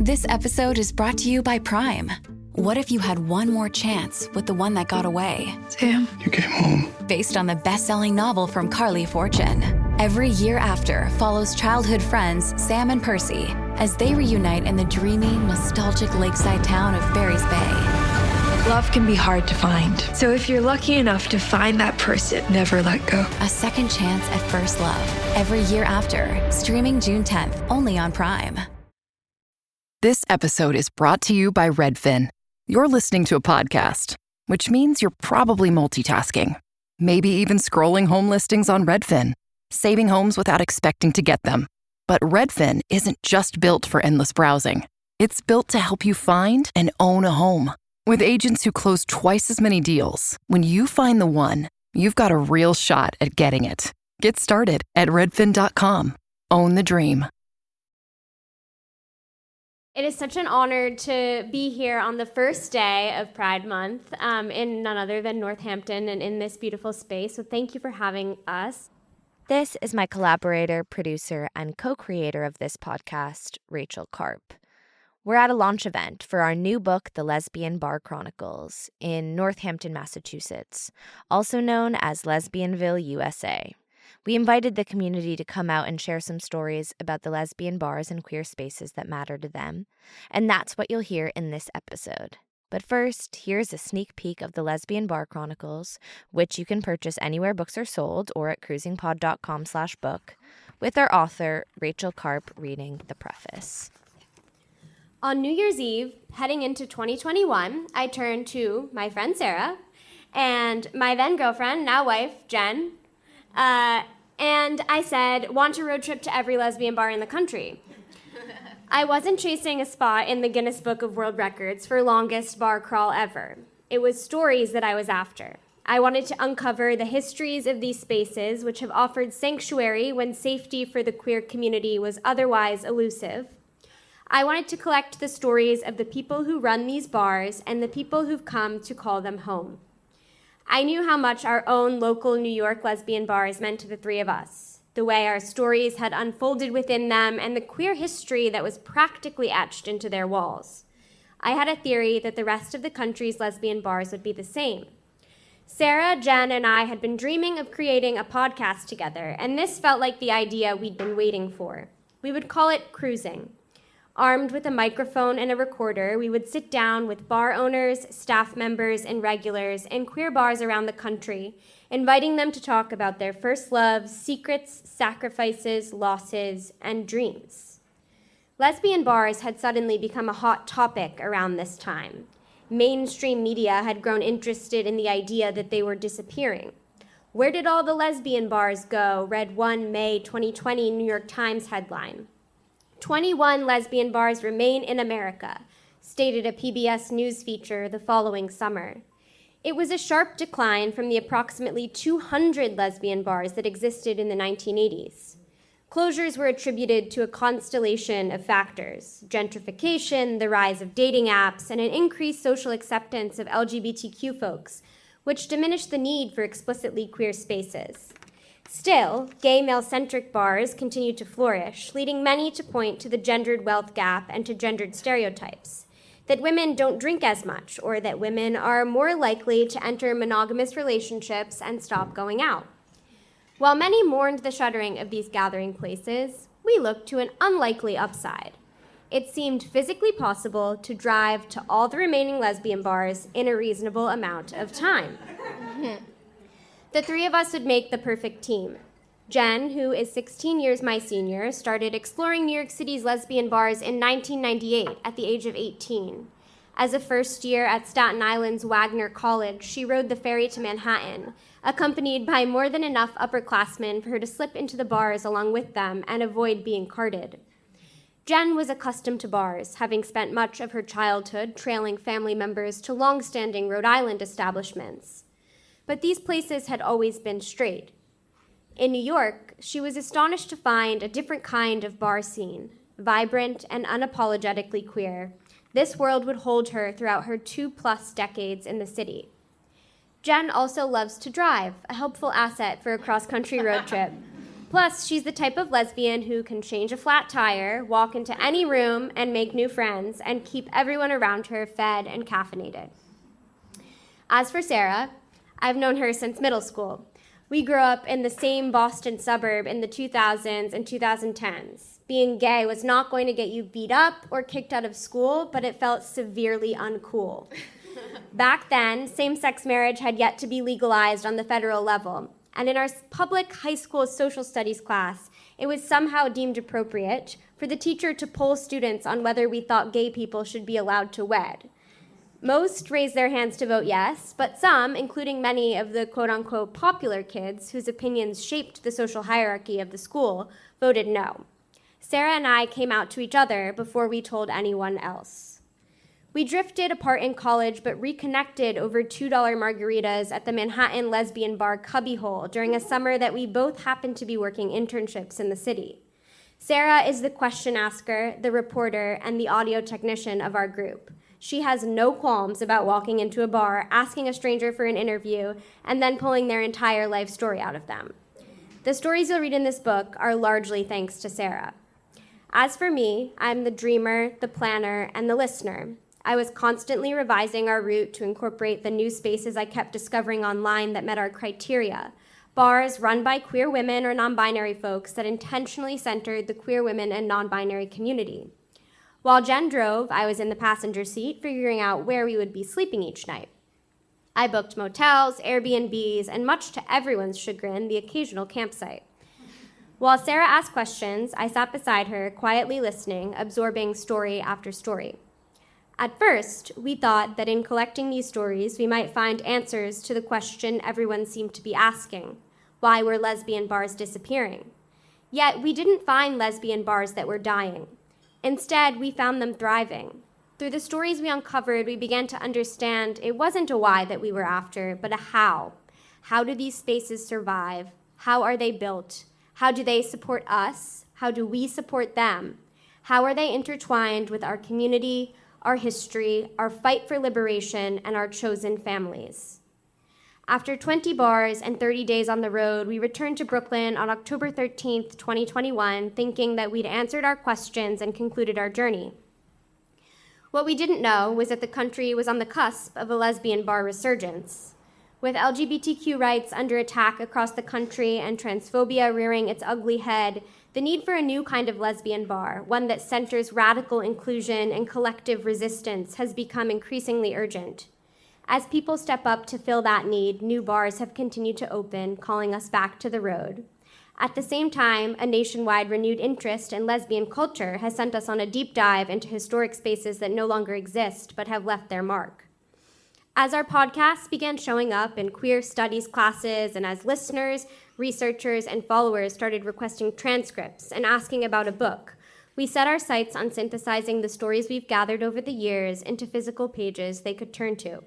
This episode is brought to you by Prime. What if you had one more chance with the one that got away? Sam. You came home. Based on the best-selling novel from Carly Fortune. Every Year After follows childhood friends Sam and Percy as they reunite in the dreamy, nostalgic lakeside town of Barry's Bay. Love can be hard to find. So if you're lucky enough to find that person, never let go. A second chance at first love. Every Year After, streaming June 10th, only on Prime. This episode is brought to you by Redfin. You're listening to a podcast, which means you're probably multitasking. Maybe even scrolling home listings on Redfin, saving homes without expecting to get them. But Redfin isn't just built for endless browsing. It's built to help you find and own a home. With agents who close twice as many deals, when you find the one, you've got a real shot at getting it. Get started at redfin.com. Own the dream. It is such an honor to be here on the first day of Pride Month in none other than Northampton and in this beautiful space. So thank you for having us. This is my collaborator, producer, and co-creator of this podcast, Rachel Karp. We're at a launch event for our new book, The Lesbian Bar Chronicles, in Northampton, Massachusetts, also known as Lesbianville, USA. We invited the community to come out and share some stories about the lesbian bars and queer spaces that matter to them, and that's what you'll hear in this episode. But first, here's a sneak peek of the Lesbian Bar Chronicles, which you can purchase anywhere books are sold or at cruisingpod.com/book, with our author, Rachel Karp, reading the preface. On New Year's Eve, heading into 2021, I turned to my friend Sarah and my then girlfriend, now wife, Jen, and I said, want to road trip to every lesbian bar in the country. I wasn't chasing a spot in the Guinness Book of World Records for longest bar crawl ever. It was stories that I was after. I wanted to uncover the histories of these spaces, which have offered sanctuary when safety for the queer community was otherwise elusive. I wanted to collect the stories of the people who run these bars and the people who've come to call them home. I knew how much our own local New York lesbian bars meant to the three of us, the way our stories had unfolded within them, and the queer history that was practically etched into their walls. I had a theory that the rest of the country's lesbian bars would be the same. Sarah, Jen, and I had been dreaming of creating a podcast together, and this felt like the idea we'd been waiting for. We would call it Cruising. Armed with a microphone and a recorder, we would sit down with bar owners, staff members, and regulars in queer bars around the country, inviting them to talk about their first loves, secrets, sacrifices, losses, and dreams. Lesbian bars had suddenly become a hot topic around this time. Mainstream media had grown interested in the idea that they were disappearing. Where did all the lesbian bars go? Read one May 2020 New York Times headline. 21 lesbian bars remain in America, stated a PBS News feature the following summer. It was a sharp decline from the approximately 200 lesbian bars that existed in the 1980s. Closures were attributed to a constellation of factors: gentrification, the rise of dating apps, and an increased social acceptance of LGBTQ folks, which diminished the need for explicitly queer spaces. Still, gay male-centric bars continued to flourish, leading many to point to the gendered wealth gap and to gendered stereotypes, that women don't drink as much, or that women are more likely to enter monogamous relationships and stop going out. While many mourned the shuttering of these gathering places, we looked to an unlikely upside. It seemed physically possible to drive to all the remaining lesbian bars in a reasonable amount of time. The three of us would make the perfect team. Jen, who is 16 years my senior, started exploring New York City's lesbian bars in 1998 at the age of 18. As a first year at Staten Island's Wagner College, she rode the ferry to Manhattan, accompanied by more than enough upperclassmen for her to slip into the bars along with them and avoid being carted. Jen was accustomed to bars, having spent much of her childhood trailing family members to long-standing Rhode Island establishments. But these places had always been straight. In New York, she was astonished to find a different kind of bar scene, vibrant and unapologetically queer. This world would hold her throughout her 2+ decades in the city. Jen also loves to drive, a helpful asset for a cross-country road trip. Plus, she's the type of lesbian who can change a flat tire, walk into any room and make new friends, and keep everyone around her fed and caffeinated. As for Sarah, I've known her since middle school. We grew up in the same Boston suburb in the 2000s and 2010s. Being gay was not going to get you beat up or kicked out of school, but it felt severely uncool. Back then, same-sex marriage had yet to be legalized on the federal level. And in our public high school social studies class, it was somehow deemed appropriate for the teacher to poll students on whether we thought gay people should be allowed to wed. Most raised their hands to vote yes, but some, including many of the quote-unquote popular kids whose opinions shaped the social hierarchy of the school, voted no. Sarah and I came out to each other before we told anyone else. We drifted apart in college, but reconnected over $2 margaritas at the Manhattan Lesbian Bar Cubbyhole during a summer that we both happened to be working internships in the city. Sarah is the question asker, the reporter, and the audio technician of our group. She has no qualms about walking into a bar, asking a stranger for an interview, and then pulling their entire life story out of them. The stories you'll read in this book are largely thanks to Sarah. As for me, I'm the dreamer, the planner, and the listener. I was constantly revising our route to incorporate the new spaces I kept discovering online that met our criteria. Bars run by queer women or non-binary folks that intentionally centered the queer women and non-binary community. While Jen drove, I was in the passenger seat figuring out where we would be sleeping each night. I booked motels, Airbnbs, and much to everyone's chagrin, the occasional campsite. While Sarah asked questions, I sat beside her, quietly listening, absorbing story after story. At first, we thought that in collecting these stories, we might find answers to the question everyone seemed to be asking: why were lesbian bars disappearing? Yet, we didn't find lesbian bars that were dying. Instead, we found them thriving. Through the stories we uncovered, we began to understand it wasn't a why that we were after, but a how. How do these spaces survive? How are they built? How do they support us? How do we support them? How are they intertwined with our community, our history, our fight for liberation, and our chosen families? After 20 bars and 30 days on the road, we returned to Brooklyn on October 13th, 2021, thinking that we'd answered our questions and concluded our journey. What we didn't know was that the country was on the cusp of a lesbian bar resurgence. With LGBTQ rights under attack across the country and transphobia rearing its ugly head, the need for a new kind of lesbian bar, one that centers radical inclusion and collective resistance, has become increasingly urgent. As people step up to fill that need, new bars have continued to open, calling us back to the road. At the same time, a nationwide renewed interest in lesbian culture has sent us on a deep dive into historic spaces that no longer exist but have left their mark. As our podcasts began showing up in queer studies classes, and as listeners, researchers, and followers started requesting transcripts and asking about a book, we set our sights on synthesizing the stories we've gathered over the years into physical pages they could turn to.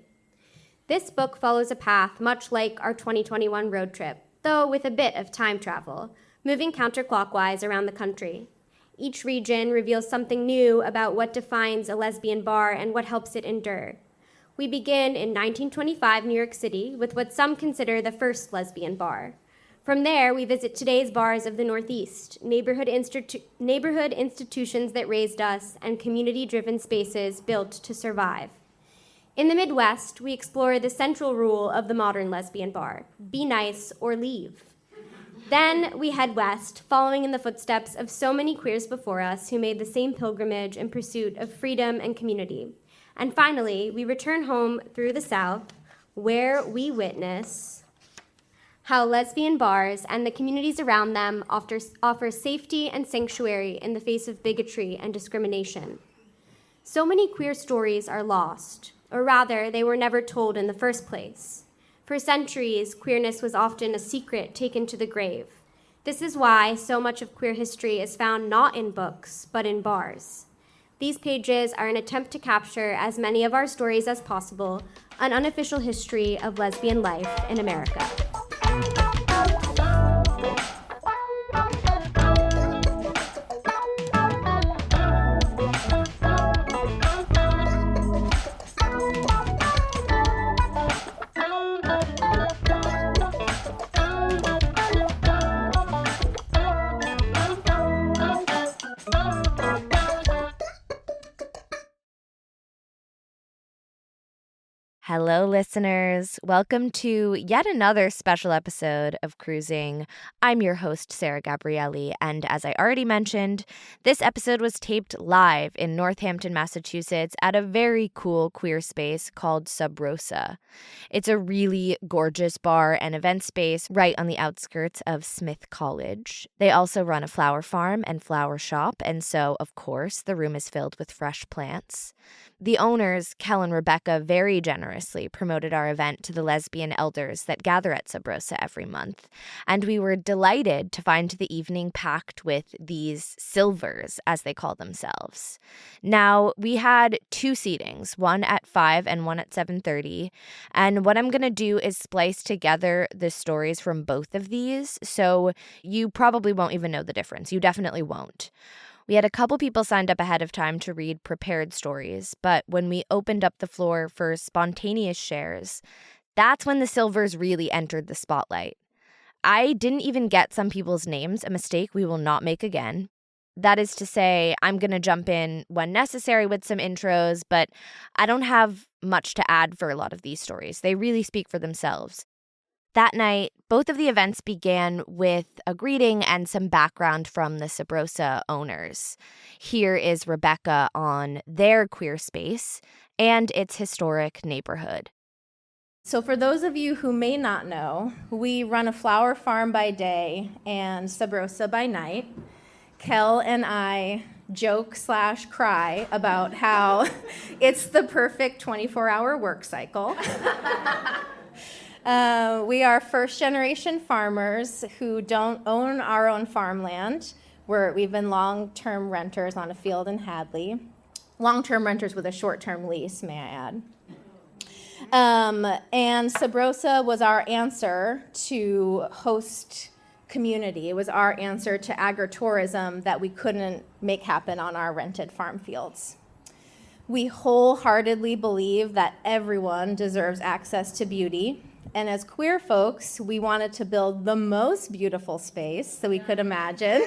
This book follows a path much like our 2021 road trip, though with a bit of time travel, moving counterclockwise around the country. Each region reveals something new about what defines a lesbian bar and what helps it endure. We begin in 1925 New York City with what some consider the first lesbian bar. From there, we visit today's bars of the Northeast, neighborhood institutions that raised us, and community-driven spaces built to survive. In the Midwest, we explore the central rule of the modern lesbian bar: be nice or leave. Then we head west, following in the footsteps of so many queers before us who made the same pilgrimage in pursuit of freedom and community. And finally, we return home through the South, where we witness how lesbian bars and the communities around them offer safety and sanctuary in the face of bigotry and discrimination. So many queer stories are lost, or rather, they were never told in the first place. For centuries, queerness was often a secret taken to the grave. This is why so much of queer history is found not in books, but in bars. These pages are an attempt to capture as many of our stories as possible, an unofficial history of lesbian life in America. Hello, listeners. Welcome to yet another special episode of Cruising. I'm your host, Sarah Gabrielli, and as I already mentioned, this episode was taped live in Northampton, Massachusetts at a very cool queer space called Sub Rosa. It's a really gorgeous bar and event space right on the outskirts of Smith College. They also run a flower farm and flower shop, and so, of course, the room is filled with fresh plants. The owners, Kel and Rebecca, very generously promoted our event to the lesbian elders that gather at Sub Rosa every month, and we were delighted to find the evening packed with these silvers, as they call themselves. Now, we had two seatings, one at 5 and one at 7:30, and what I'm going to do is splice together the stories from both of these, so you probably won't even know the difference. You definitely won't. We had a couple people signed up ahead of time to read prepared stories, but when we opened up the floor for spontaneous shares, that's when the silvers really entered the spotlight. I didn't even get some people's names, a mistake we will not make again. That is to say, I'm going to jump in when necessary with some intros, but I don't have much to add for a lot of these stories. They really speak for themselves. That night, both of the events began with a greeting and some background from the Sub Rosa owners. Here is Rebecca on their queer space and its historic neighborhood. So for those of you who may not know, we run a flower farm by day and Sub Rosa by night. Kel and I joke/cry about how it's the perfect 24-hour work cycle. We are first-generation farmers who don't own our own farmland. We've been long-term renters on a field in Hadley. Long-term renters with a short-term lease, may I add. And Sub Rosa was our answer to host community. It was our answer to agritourism that we couldn't make happen on our rented farm fields. We wholeheartedly believe that everyone deserves access to beauty. And as queer folks, we wanted to build the most beautiful space that we could imagine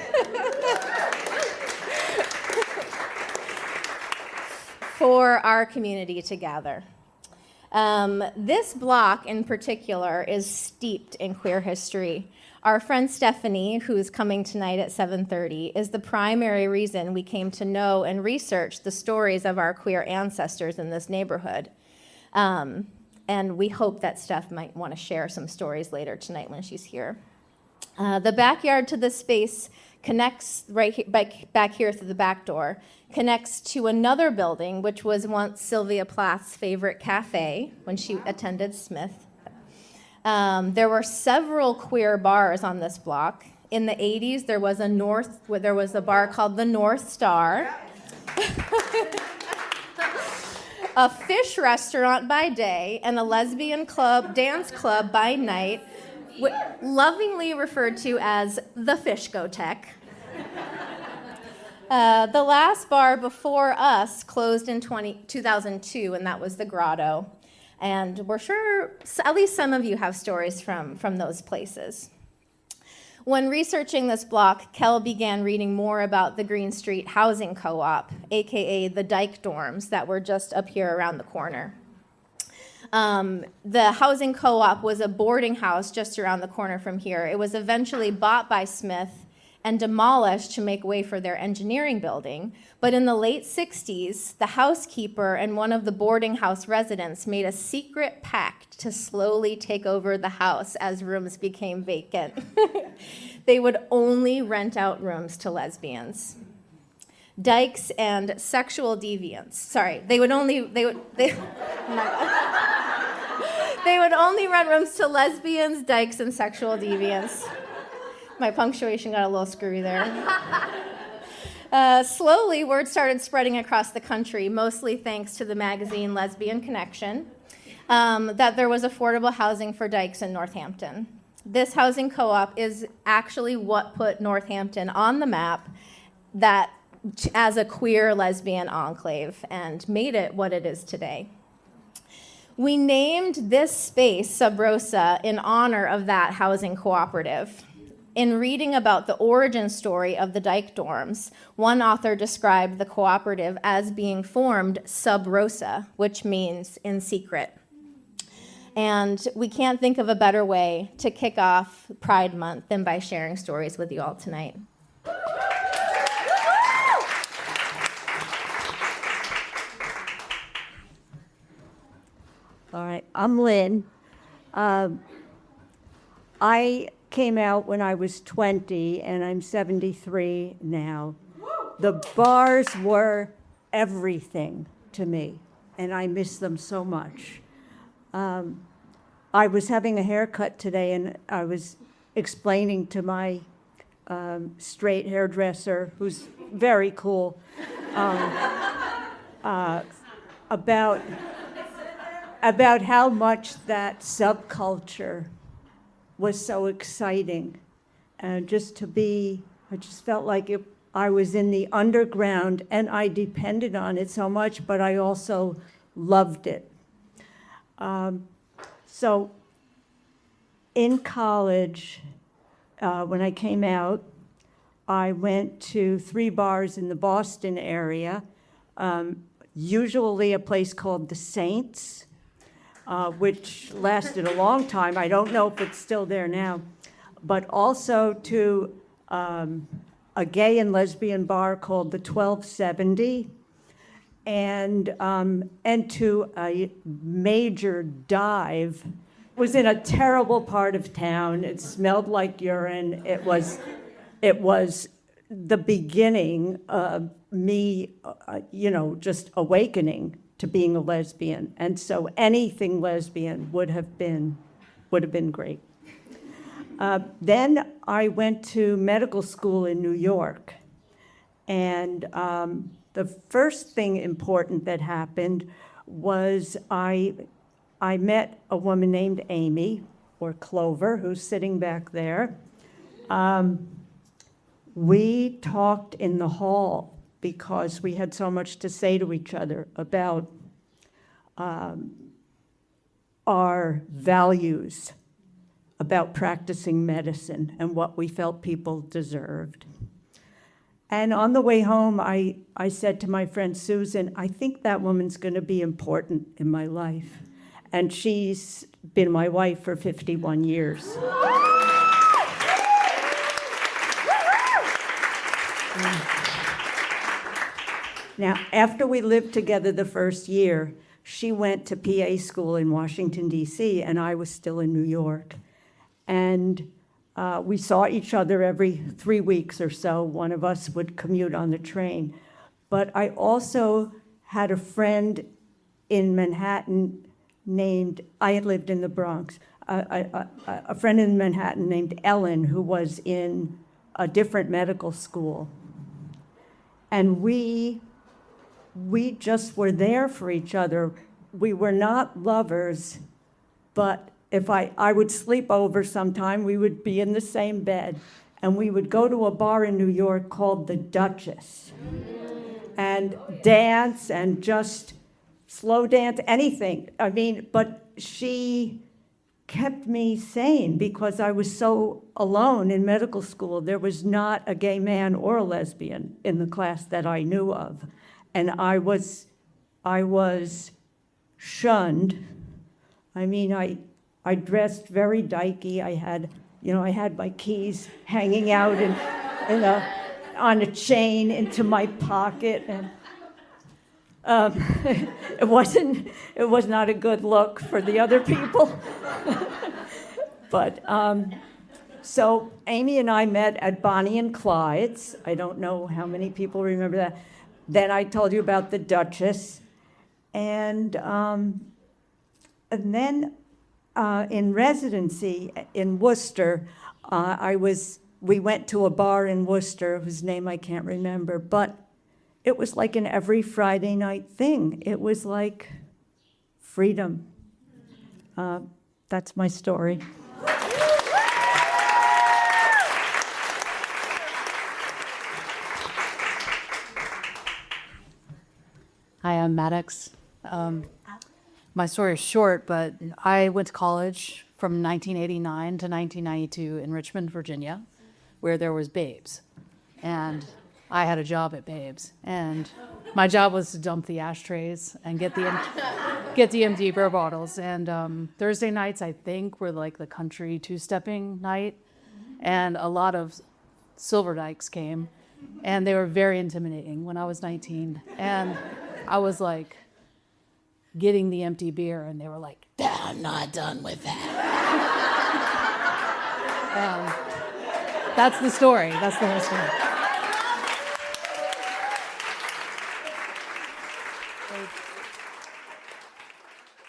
for our community to gather. This block in particular is steeped in queer history. Our friend Stephanie, who's coming tonight at 7:30, is the primary reason we came to know and research the stories of our queer ancestors in this neighborhood. And we hope that Steph might want to share some stories later tonight when she's here. The backyard to this space connects back here through the back door, connects to another building, which was once Sylvia Plath's favorite cafe when she attended Smith. There were several queer bars on this block. In the 80s, there was a bar called the North Star. A fish restaurant by day, and a lesbian dance club by night, lovingly referred to as the Fishgotek. The last bar before us closed in 2002, and that was the Grotto. And we're sure at least some of you have stories from those places. When researching this block, Kel began reading more about the Green Street Housing Co-op, aka the Dyke dorms that were just up here around the corner. The housing co-op was a boarding house just around the corner from here. It was eventually bought by Smith and demolished to make way for their engineering building. But in the late 60s, the housekeeper and one of the boarding house residents made a secret pact to slowly take over the house as rooms became vacant. They would only rent out rooms to lesbians. Dykes and sexual deviants. Sorry, they would only rent rooms to lesbians, dykes, and sexual deviants. My punctuation got a little screwy there. Slowly, word started spreading across the country, mostly thanks to the magazine Lesbian Connection, that there was affordable housing for dykes in Northampton. This housing co-op is actually what put Northampton on the map as a queer lesbian enclave and made it what it is today. We named this space Sub Rosa in honor of that housing cooperative. In reading about the origin story of the Dyke dorms, one author described the cooperative as being formed sub rosa, which means in secret. And we can't think of a better way to kick off Pride Month than by sharing stories with you all tonight. All right, I'm Lynn. I came out when I was 20, and I'm 73 now. The bars were everything to me, and I miss them so much. I was having a haircut today, and I was explaining to my straight hairdresser, who's very cool, about how much that subculture was so exciting. And I just felt like I was in the underground, and I depended on it so much, but I also loved it. So in college, when I came out, I went to 3 bars in the Boston area, usually a place called the Saints, which lasted a long time. I don't know if it's still there now, but also to a gay and lesbian bar called the 1270, and to a major dive. It was in a terrible part of town. It smelled like urine. It was the beginning of me, just awakening to being a lesbian. And so anything lesbian would have been great. Then I went to medical school in New York. And the first thing important that happened was I met a woman named Amy, or Clover, who's sitting back there. We talked in the hall because we had so much to say to each other about our values, about practicing medicine and what we felt people deserved. And on the way home, I said to my friend Susan, I think that woman's going to be important in my life. And she's been my wife for 51 years. Now, after we lived together the first year, she went to PA school in Washington, D.C., and I was still in New York. And we saw each other every 3 weeks or so. One of us would commute on the train. But I also had a friend in Manhattan I had lived in the Bronx, a friend in Manhattan named Ellen, who was in a different medical school. And we just were there for each other. We were not lovers, but if I would sleep over sometime, we would be in the same bed, and we would go to a bar in New York called the Duchess and dance and just slow dance, anything. But she kept me sane because I was so alone in medical school. There was not a gay man or a lesbian in the class that I knew of. And I was shunned. I dressed very dykey. I had my keys hanging out on a chain into my pocket, and it was not a good look for the other people. But so Amy and I met at Bonnie and Clyde's. I don't know how many people remember that. Then I told you about the Duchess, and then in residency in Worcester, we went to a bar in Worcester whose name I can't remember, but it was like an every Friday night thing. It was like freedom. That's my story. Hi, I'm Maddox. My story is short, but I went to college from 1989 to 1992 in Richmond, Virginia, where there was Babes. And I had a job at Babes. And My job was to dump the ashtrays and get the empty beer bottles. And Thursday nights, I think, were like the country two-stepping night. And a lot of silver dykes came. And they were very intimidating when I was 19. And I was like getting the empty beer, and they were like, I'm not done with that. That's the story. That's the whole story.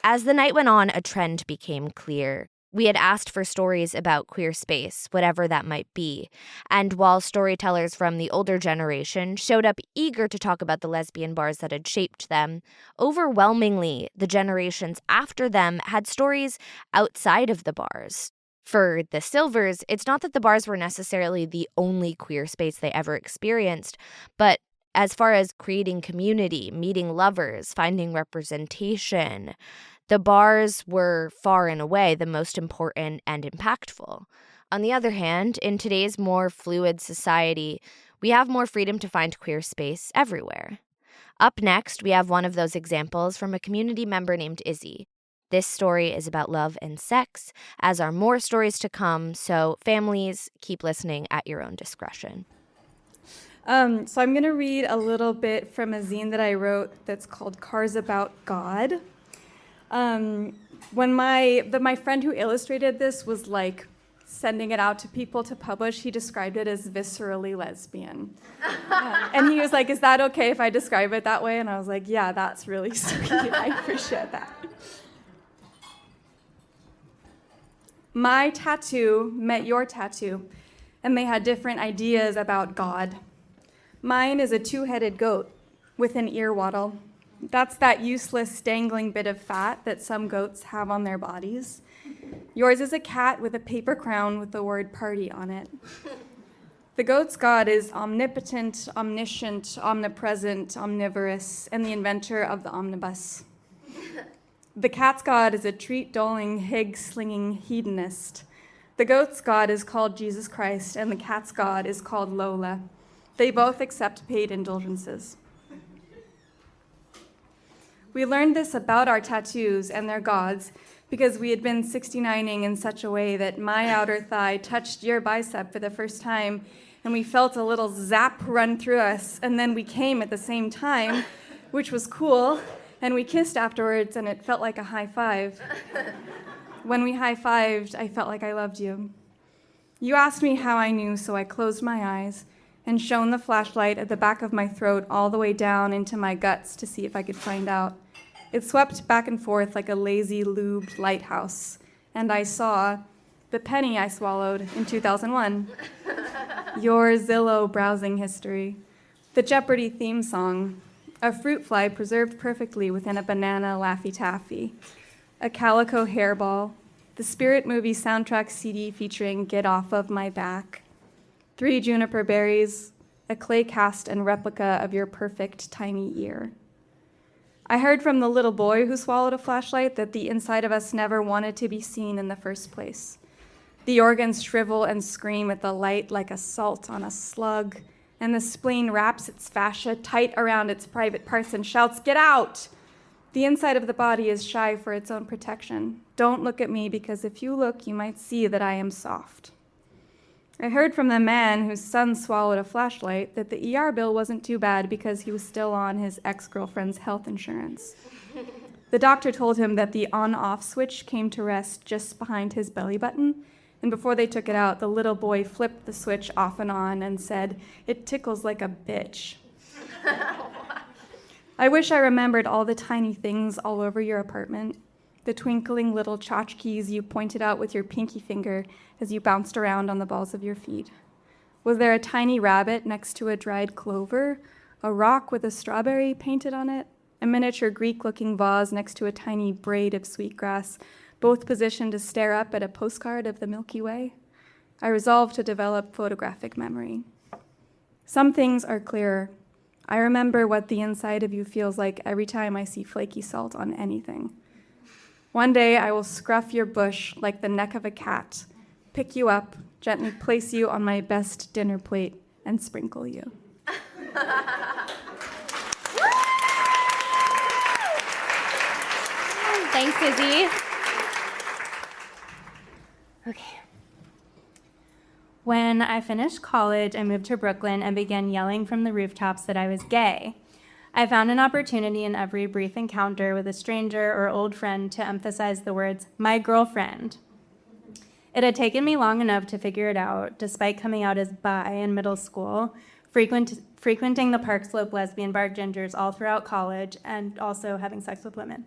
As the night went on, a trend became clear. We had asked for stories about queer space, whatever that might be. And while storytellers from the older generation showed up eager to talk about the lesbian bars that had shaped them, overwhelmingly, the generations after them had stories outside of the bars. For the Silvers, it's not that the bars were necessarily the only queer space they ever experienced, but as far as creating community, meeting lovers, finding representation, the bars were far and away the most important and impactful. On the other hand, in today's more fluid society, we have more freedom to find queer space everywhere. Up next, we have one of those examples from a community member named Izzy. This story is about love and sex, as are more stories to come, so families, keep listening at your own discretion. So I'm going to read a little bit from a zine that I wrote that's called Cars About God. When my friend who illustrated this was like sending it out to people to publish, he described it as viscerally lesbian. And he was like, is that okay if I describe it that way? And I was like, yeah, that's really sweet. I appreciate that. My tattoo met your tattoo, and they had different ideas about God. Mine is a two-headed goat with an ear wattle. That's that useless dangling bit of fat that some goats have on their bodies. Yours is a cat with a paper crown with the word party on it. The goat's god is omnipotent, omniscient, omnipresent, omnivorous, and the inventor of the omnibus. The cat's god is a treat-doling, hig-slinging hedonist. The goat's god is called Jesus Christ, and the cat's god is called Lola. They both accept paid indulgences. We learned this about our tattoos and their gods because we had been 69ing in such a way that my outer thigh touched your bicep for the first time, and we felt a little zap run through us, and then we came at the same time, which was cool, and we kissed afterwards, and it felt like a high five. When we high-fived, I felt like I loved you. You asked me how I knew, so I closed my eyes and shone the flashlight at the back of my throat all the way down into my guts to see if I could find out. It swept back and forth like a lazy, lubed lighthouse, and I saw the penny I swallowed in 2001, your Zillow browsing history, the Jeopardy theme song, a fruit fly preserved perfectly within a banana Laffy Taffy, a calico hairball, the Spirit movie soundtrack CD featuring Get Off of My Back, 3 juniper berries, a clay cast and replica of your perfect tiny ear. I heard from the little boy who swallowed a flashlight that the inside of us never wanted to be seen in the first place. The organs shrivel and scream at the light like assault on a slug, and the spleen wraps its fascia tight around its private parts and shouts, "Get out!" The inside of the body is shy for its own protection. Don't look at me, because if you look, you might see that I am soft. I heard from the man whose son swallowed a flashlight that the ER bill wasn't too bad because he was still on his ex-girlfriend's health insurance. The doctor told him that the on-off switch came to rest just behind his belly button, and before they took it out, the little boy flipped the switch off and on and said, "It tickles like a bitch." I wish I remembered all the tiny things all over your apartment, the twinkling little tchotchkes you pointed out with your pinky finger as you bounced around on the balls of your feet. Was there a tiny rabbit next to a dried clover, a rock with a strawberry painted on it, a miniature Greek-looking vase next to a tiny braid of sweetgrass, both positioned to stare up at a postcard of the Milky Way? I resolved to develop photographic memory. Some things are clearer. I remember what the inside of you feels like every time I see flaky salt on anything. One day I will scruff your bush like the neck of a cat, pick you up, gently place you on my best dinner plate, and sprinkle you. Thanks, Izzy. Okay. When I finished college, I moved to Brooklyn and began yelling from the rooftops that I was gay. I found an opportunity in every brief encounter with a stranger or old friend to emphasize the words, my girlfriend. It had taken me long enough to figure it out, despite coming out as bi in middle school, frequenting the Park Slope Lesbian Bar Gingers all throughout college, and also having sex with women.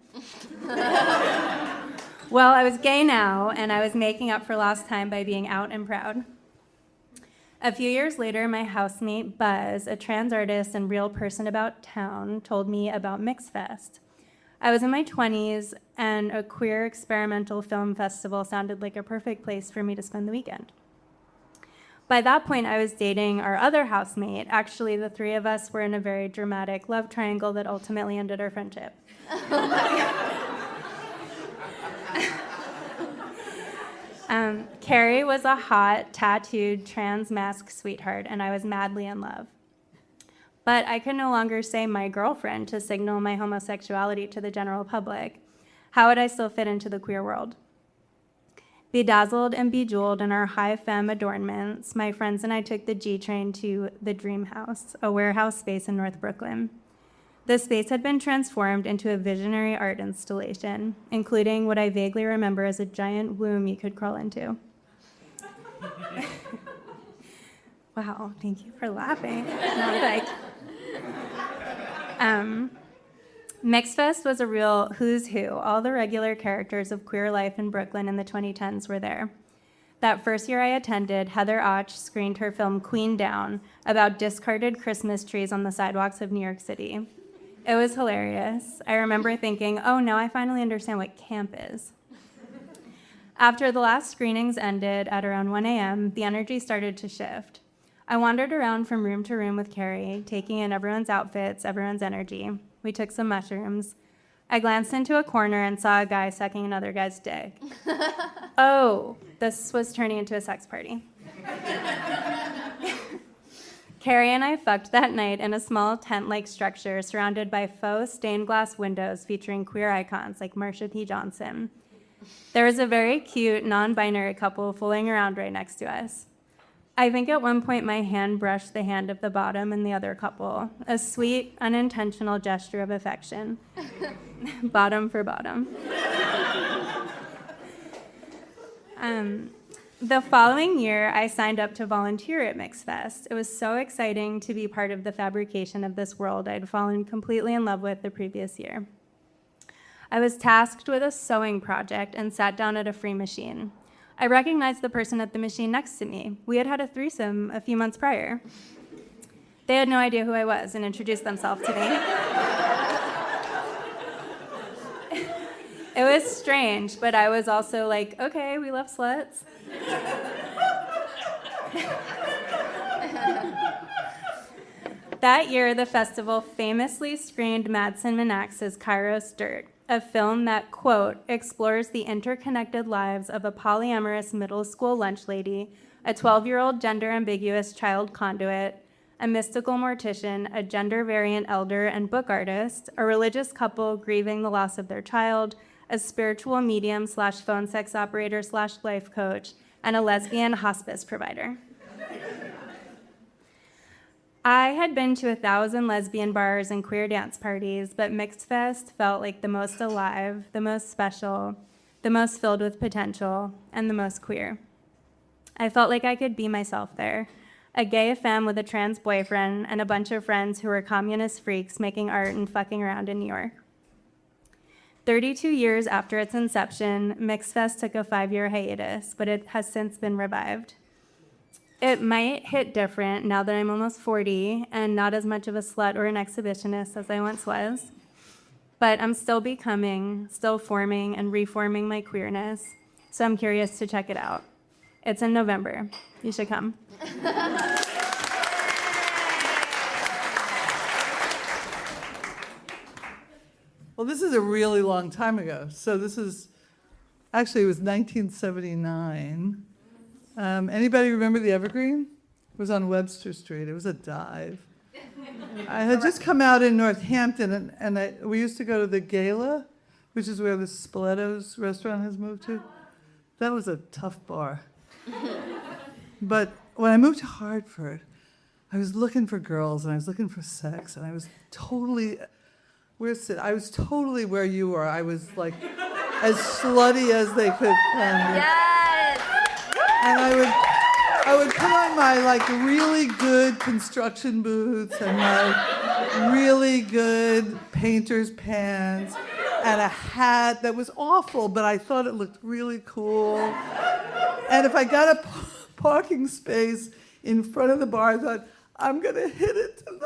Well, I was gay now, and I was making up for lost time by being out and proud. A few years later, my housemate Buzz, a trans artist and real person about town, told me about MixFest. I was in my 20s, and a queer experimental film festival sounded like a perfect place for me to spend the weekend. By that point, I was dating our other housemate. Actually, the three of us were in a very dramatic love triangle that ultimately ended our friendship. Carrie was a hot, tattooed, trans mask sweetheart, and I was madly in love. But I could no longer say my girlfriend to signal my homosexuality to the general public. How would I still fit into the queer world? Bedazzled and bejeweled in our high femme adornments, my friends and I took the G train to the Dream House, a warehouse space in North Brooklyn. The space had been transformed into a visionary art installation, including what I vaguely remember as a giant womb you could crawl into. Wow, thank you for laughing. MixFest was a real who's who. All the regular characters of queer life in Brooklyn in the 2010s were there. That first year I attended, Heather Och screened her film Queen Down about discarded Christmas trees on the sidewalks of New York City. It was hilarious. I remember thinking, oh, now I finally understand what camp is. After the last screenings ended at around 1 a.m., the energy started to shift. I wandered around from room to room with Carrie, taking in everyone's outfits, everyone's energy. We took some mushrooms. I glanced into a corner and saw a guy sucking another guy's dick. Oh, this was turning into a sex party. Carrie and I fucked that night in a small tent-like structure surrounded by faux stained glass windows featuring queer icons like Marsha P. Johnson. There was a very cute, non-binary couple fooling around right next to us. I think at one point my hand brushed the hand of the bottom in the other couple, a sweet, unintentional gesture of affection. Bottom for bottom. The following year, I signed up to volunteer at MixFest. It was so exciting to be part of the fabrication of this world I'd fallen completely in love with the previous year. I was tasked with a sewing project and sat down at a free machine. I recognized the person at the machine next to me. We had had a threesome a few months prior. They had no idea who I was and introduced themselves to me. It was strange, but I was also like, okay, we love sluts. That year, the festival famously screened Madsen Manax's Kairos Dirt, a film that, quote, explores the interconnected lives of a polyamorous middle school lunch lady, a 12-year-old gender-ambiguous child conduit, a mystical mortician, a gender-variant elder and book artist, a religious couple grieving the loss of their child, a spiritual medium / phone sex operator / life coach, and a lesbian hospice provider. I had been to 1,000 lesbian bars and queer dance parties, but MixFest felt like the most alive, the most special, the most filled with potential, and the most queer. I felt like I could be myself there, a gay femme with a trans boyfriend and a bunch of friends who were communist freaks making art and fucking around in New York. 32 years after its inception, MixFest took a 5-year hiatus, but it has since been revived. It might hit different now that I'm almost 40 and not as much of a slut or an exhibitionist as I once was, but I'm still becoming, still forming, and reforming my queerness, so I'm curious to check it out. It's in November. You should come. Well, this is a really long time ago. So this is, actually, it was 1979. Anybody remember the Evergreen? It was on Webster Street. It was a dive. I had just come out in Northampton, and we used to go to the gala which is where the Spoletos restaurant has moved to. That was a tough bar. But when I moved to Hartford, I was looking for girls and I was looking for sex, and I was totally, where's Sid? I was totally where you were. I was like as slutty as they could come. Yes! And I would put on my like really good construction boots and my really good painter's pants and a hat that was awful, but I thought it looked really cool. And if I got a parking space in front of the bar, I thought, I'm gonna hit it tonight,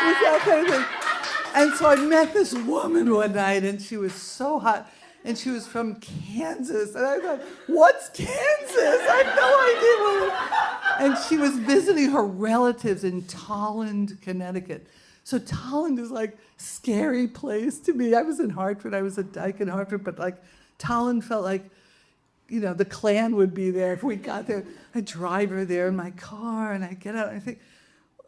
with that kind of thing. And so I met this woman one night, and she was so hot, and she was from Kansas, and I thought, what's Kansas? I have no idea what it is. And she was visiting her relatives in Tolland, Connecticut. So Tolland is like scary place to me. I was in Hartford, I was a dyke in Hartford, but like Tolland felt like, the Klan would be there if we got there. I drive her there in my car, and I get out, and I think,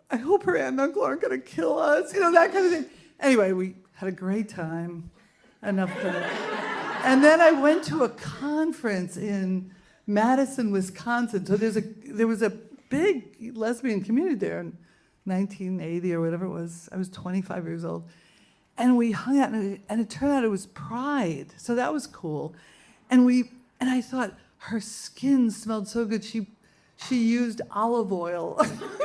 I hope her aunt and uncle aren't going to kill us, that kind of thing. Anyway, we had a great time. Enough of that. And then I went to a conference in Madison, Wisconsin. So there was a big lesbian community there in 1980 or whatever it was. I was 25 years old. And we hung out, and it turned out it was Pride. So that was cool. And I thought, her skin smelled so good. She used olive oil.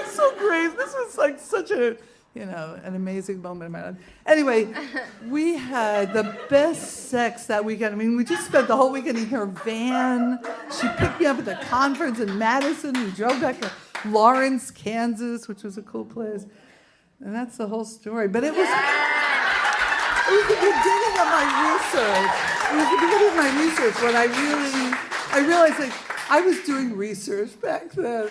So great. This was like such a, an amazing moment in my life. Anyway, we had the best sex that weekend. I mean, we just spent the whole weekend in her van. She picked me up at the conference in Madison. We drove back to Lawrence, Kansas, which was a cool place. And that's the whole story. But it was the beginning of my research. It was the beginning of my research when I realized like I was doing research back then.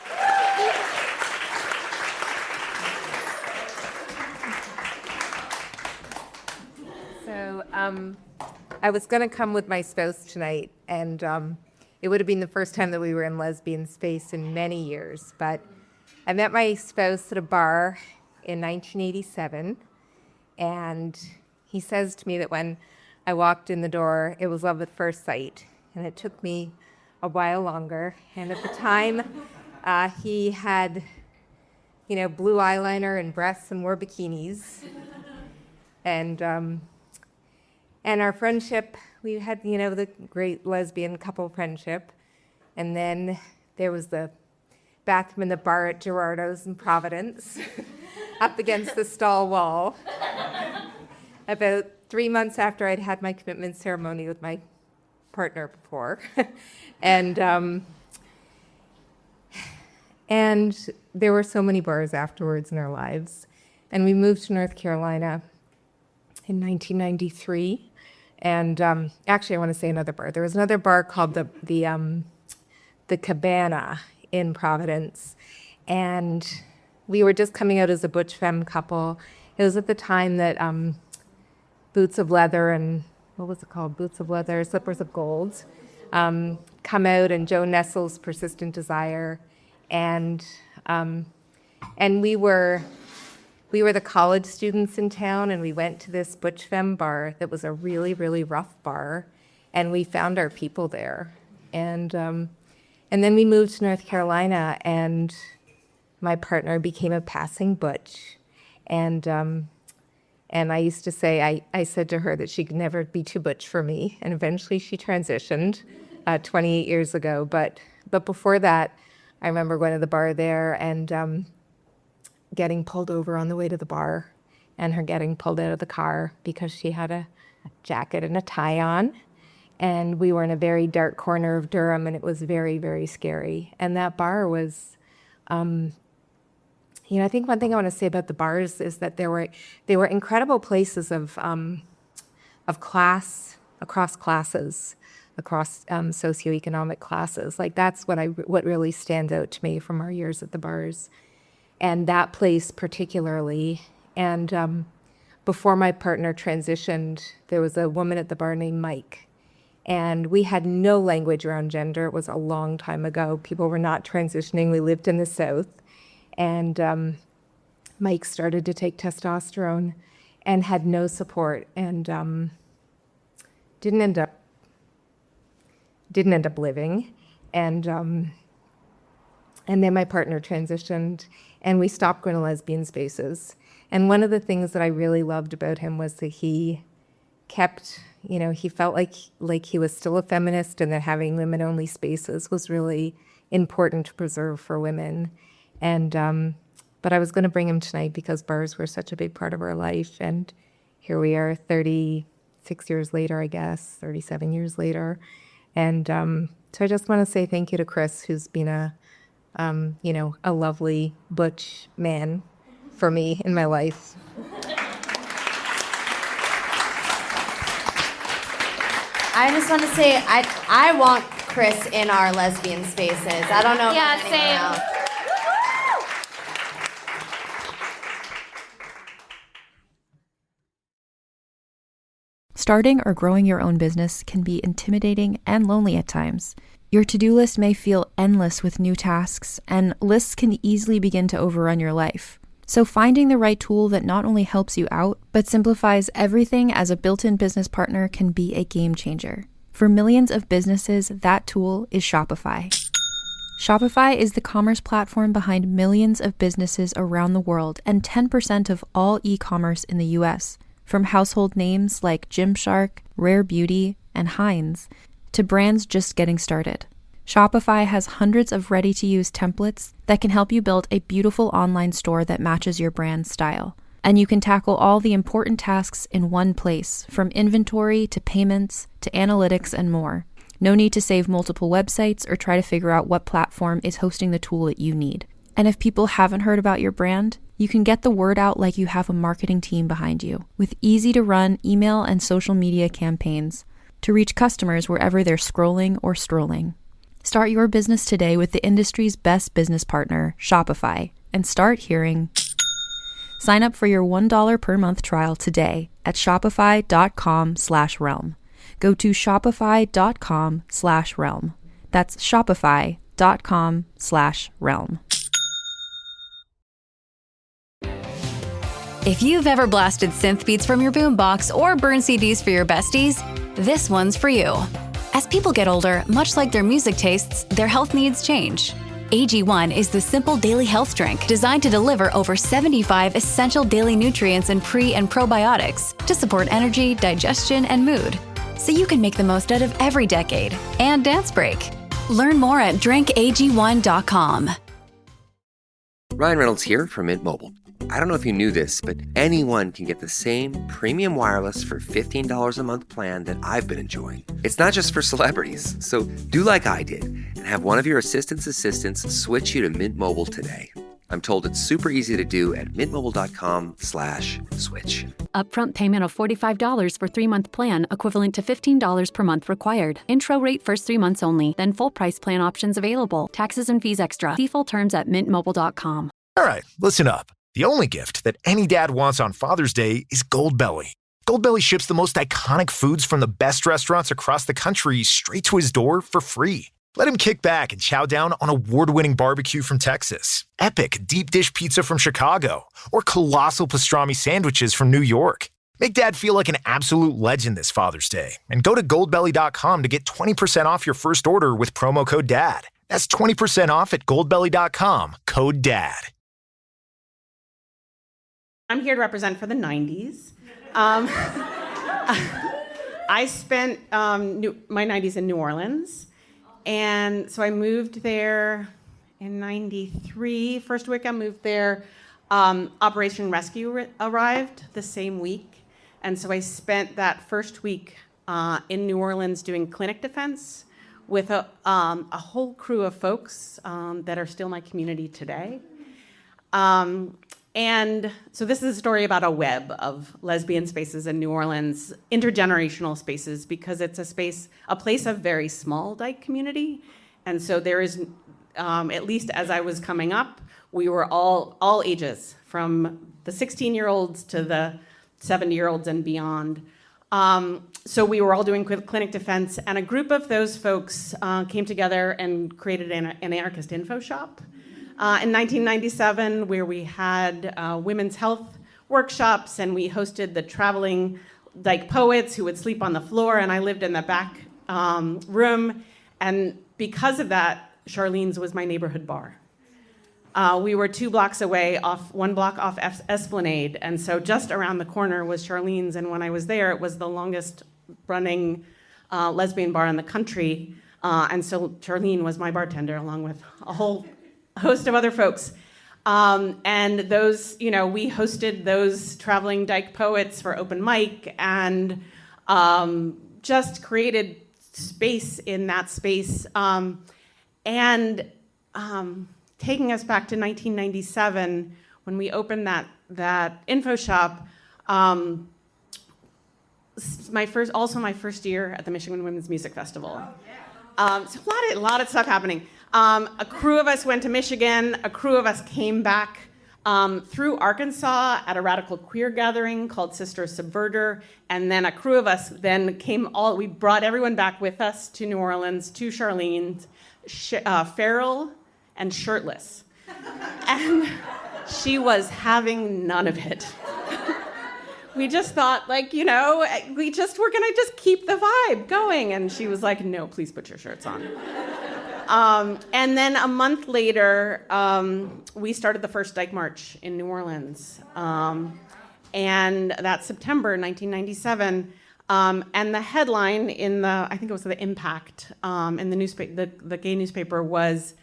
So I was going to come with my spouse tonight, and it would have been the first time that we were in lesbian space in many years. But I met my spouse at a bar in 1987, and he says to me that when I walked in the door, it was love at first sight, and it took me a while longer. And at the time, he had, blue eyeliner and breasts and wore bikinis. And our friendship, we had, the great lesbian couple friendship. And then there was the bathroom in the bar at Gerardo's in Providence, up against the stall wall. About 3 months after I'd had my commitment ceremony with my partner before. And there were so many bars afterwards in our lives. And we moved to North Carolina in 1993. And actually, I want to say another bar. There was another bar called the Cabana in Providence. And we were just coming out as a butch femme couple. It was at the time that Boots of Leather and, what was it called? Boots of Leather, Slippers of Gold, come out, and Joe Nestle's Persistent Desire. And we were the college students in town, and we went to this butch femme bar that was a really, really rough bar, and we found our people there. And then we moved to North Carolina, and my partner became a passing butch. And I used to say, I said to her that she could never be too butch for me. And eventually she transitioned 28 years ago. But before that, I remember going to the bar there and getting pulled over on the way to the bar, and her getting pulled out of the car because she had a jacket and a tie on. And we were in a very dark corner of Durham, and it was very, very scary. And that bar was... I think one thing I want to say about the bars is that they were incredible places of class, across classes, across socioeconomic classes. Like that's what really stands out to me from our years at the bars, and that place particularly. And before my partner transitioned, there was a woman at the bar named Mike, and we had no language around gender. It was a long time ago. People were not transitioning. We lived in the South. And Mike started to take testosterone and had no support. And didn't end up living, and then my partner transitioned, and we stopped going to lesbian spaces. And one of the things that I really loved about him was that he kept, he felt like he was still a feminist, and that having women-only spaces was really important to preserve for women. And but I was going to bring him tonight because bars were such a big part of our life, and here we are 36 years later, I guess, 37 years later. And so I just want to say thank you to Chris, who's been a lovely butch man for me in my life. I just want to say I want Chris in our lesbian spaces. I don't know Yeah, about anyone else. same. Starting or growing your own business can be intimidating and lonely at times. Your to-do list may feel endless with new tasks, and lists can easily begin to overrun your life. So finding the right tool that not only helps you out, but simplifies everything as a built-in business partner can be a game changer. For millions of businesses, that tool is Shopify. Shopify is the commerce platform behind millions of businesses around the world and 10% of all e-commerce in the US. From household names like Gymshark, Rare Beauty, and Heinz, to brands just getting started. Shopify has hundreds of ready-to-use templates that can help you build a beautiful online store that matches your brand's style. And you can tackle all the important tasks in one place, from inventory to payments to analytics and more. No need to save multiple websites or try to figure out what platform is hosting the tool that you need. And if people haven't heard about your brand, you can get the word out like you have a marketing team behind you, with easy-to-run email and social media campaigns to reach customers wherever they're scrolling or strolling. Start your business today with the industry's best business partner, Shopify, and start hearing. Sign up for your $1 per month trial today at shopify.com/realm. Go to shopify.com/realm. That's shopify.com/realm. If you've ever blasted synth beats from your boombox or burned CDs for your besties, this one's for you. As people get older, much like their music tastes, their health needs change. AG1 is the simple daily health drink designed to deliver over 75 essential daily nutrients and pre- and probiotics to support energy, digestion, and mood, so you can make the most out of every decade and dance break. Learn more at drinkag1.com. Ryan Reynolds here from Mint Mobile. I don't know if you knew this, but anyone can get the same premium wireless for $15 a month plan that I've been enjoying. It's not just for celebrities. So do like I did and have one of your assistants switch you to Mint Mobile today. I'm told it's super easy to do at mintmobile.com/switch. Upfront payment of $45 for 3-month plan, equivalent to $15 per month required. Intro rate first 3 months only, then full price plan options available. Taxes and fees extra. See full terms at mintmobile.com. All right, listen up. The only gift that any dad wants on Father's Day is Goldbelly. Goldbelly ships the most iconic foods from the best restaurants across the country straight to his door for free. Let him kick back and chow down on award-winning barbecue from Texas, epic deep dish pizza from Chicago, or colossal pastrami sandwiches from New York. Make Dad feel like an absolute legend this Father's Day and go to goldbelly.com to get 20% off your first order with promo code DAD. That's 20% off at goldbelly.com, code DAD. I'm here to represent for the 90s. I spent my 90s in New Orleans, and so I moved there in 93. First week I moved there, Operation Rescue arrived the same week, and so I spent that first week in New Orleans doing clinic defense with a whole crew of folks that are still my community today. And so this is a story about a web of lesbian spaces in New Orleans, intergenerational spaces, because it's a place of very small dyke community. And so there is, at least as I was coming up, we were all ages, from the 16-year-olds to the 70-year-olds and beyond. So we were all doing clinic defense, and a group of those folks came together and created an anarchist info shop. In 1997, where we had women's health workshops, and we hosted the traveling dyke poets who would sleep on the floor, and I lived in the back room. And because of that, Charlene's was my neighborhood bar. We were 2 blocks away, one block off Esplanade, and so just around the corner was Charlene's. And when I was there, it was the longest running lesbian bar in the country. And so Charlene was my bartender, along with a whole host of other folks. And those, we hosted those traveling dyke poets for open mic, and just created space in that space. Taking us back to 1997, when we opened that info shop, my first year at the Michigan Women's Music Festival. So a lot of stuff happening. A crew of us went to Michigan. A crew of us came back through Arkansas at a radical queer gathering called Sister Subverter. And then a crew of us then we brought everyone back with us to New Orleans, to Charlene's, feral and shirtless. And she was having none of it. We just thought, we're gonna just keep the vibe going. And she was like, no, please put your shirts on. And then a month later, we started the first Dyke March in New Orleans. And that's September 1997. And the headline I think it was the Impact, in the newspaper, the gay newspaper, was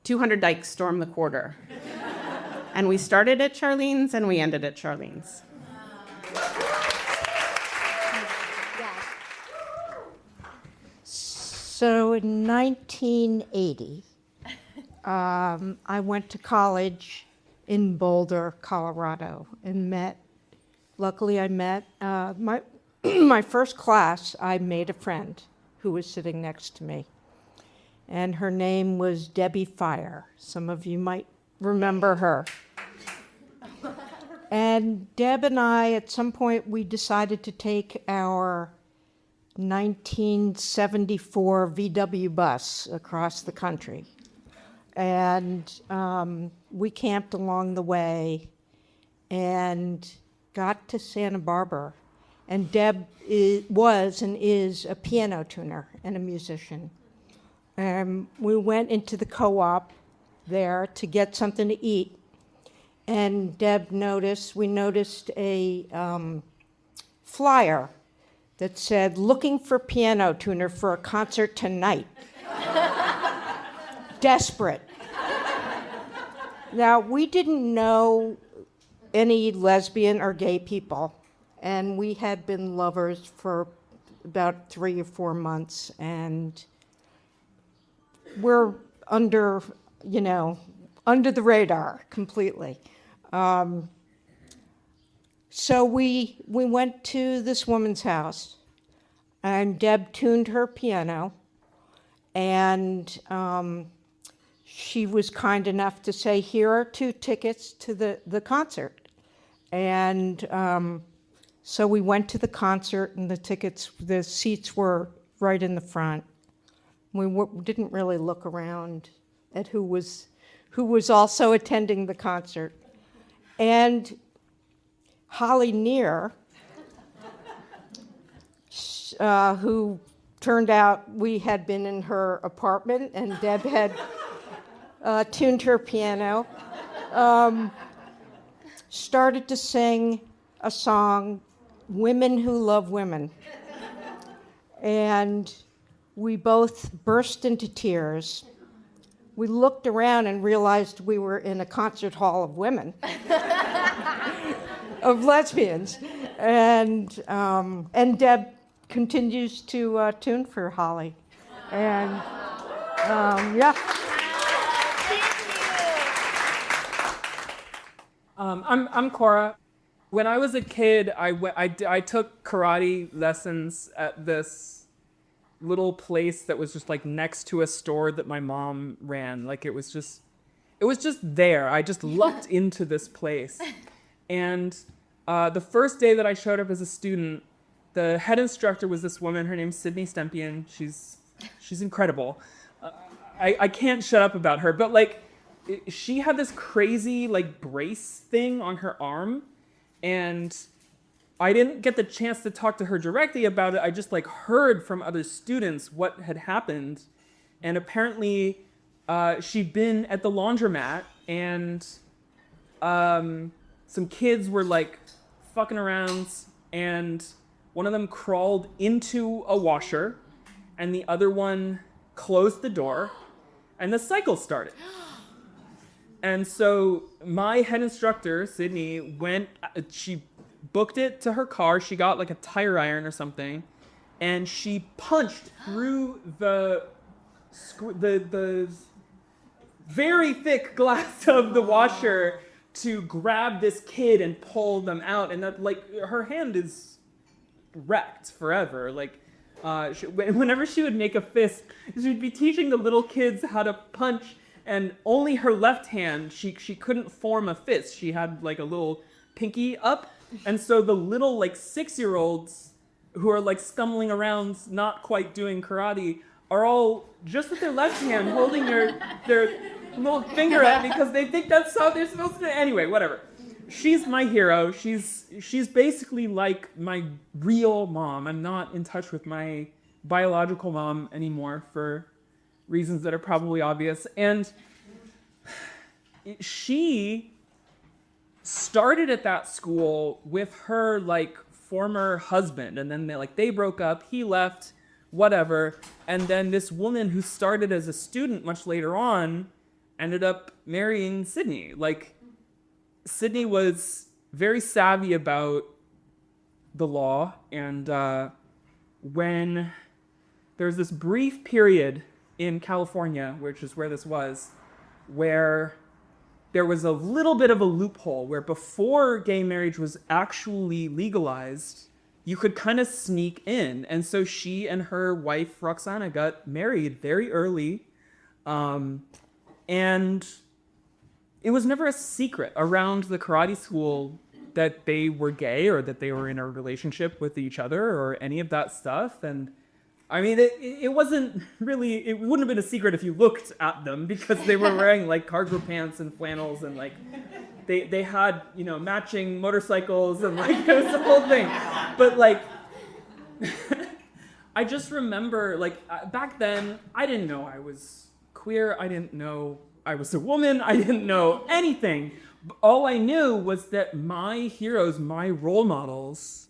200 dykes storm the quarter. And we started at Charlene's and we ended at Charlene's. So in 1980, I went to college in Boulder, Colorado, and luckily I met my first class. I made a friend who was sitting next to me, and her name was Debbie Fire. Some of you might remember her. And Deb and I, at some point, we decided to take our 1974 VW bus across the country. And we camped along the way and got to Santa Barbara. And Deb was and is a piano tuner and a musician. We went into the co-op there to get something to eat. And we noticed a flyer that said, "Looking for piano tuner for a concert tonight." Desperate. Now, we didn't know any lesbian or gay people, and we had been lovers for about 3 or 4 months, and we're under the radar completely. So we went to this woman's house, and Deb tuned her piano, and she was kind enough to say, "Here are 2 tickets to the concert." And so we went to the concert, and the seats were right in the front. We didn't really look around at who was also attending the concert. And Holly Near, who turned out we had been in her apartment and Deb had tuned her piano, started to sing a song, "Women Who Love Women." And we both burst into tears. We looked around and realized we were in a concert hall of women, of lesbians. And Deb continues to tune for Holly. And yeah. I'm Cora. When I was a kid, I took karate lessons at this little place that was just next to a store that my mom ran. It was just there. I just lucked into this place. And the first day that I showed up as a student, the head instructor was this woman. Her name's Sydney Stempian. She's incredible. I can't shut up about her, but she had this crazy brace thing on her arm, and I didn't get the chance to talk to her directly about it. I just like heard from other students what had happened. And apparently she'd been at the laundromat and some kids were like fucking around and one of them crawled into a washer and the other one closed the door and the cycle started. And so my head instructor, Sydney, she booked it to her car. She got like a tire iron or something, and she punched through the very thick glass of the washer to grab this kid and pull them out. And that, like, her hand is wrecked forever. Like, whenever she would make a fist, she would be teaching the little kids how to punch, and only her left hand, she couldn't form a fist. She had like a little pinky up. And so the little like 6-year-olds who are like stumbling around, not quite doing karate, are all just with their left hand holding their little finger up because they think that's how they're supposed to. Anyway, whatever. She's my hero. She's basically like my real mom. I'm not in touch with my biological mom anymore for reasons that are probably obvious. And she started at that school with her like former husband, and then they broke up, he left, whatever, and then this woman who started as a student much later on ended up marrying Sydney. Like, Sydney was very savvy about the law, and when there's this brief period in California, which is where this was, where there was a little bit of a loophole where before gay marriage was actually legalized, you could kind of sneak in. And so she and her wife, Roxana, got married very early. And it was never a secret around the karate school that they were gay or that they were in a relationship with each other or any of that stuff. And I mean, it wasn't really, it wouldn't have been a secret if you looked at them because they were wearing like cargo pants and flannels and like, they had, you know, matching motorcycles and like, it was the whole thing. But like, I just remember like back then, I didn't know I was queer. I didn't know I was a woman. I didn't know anything. All I knew was that my heroes, my role models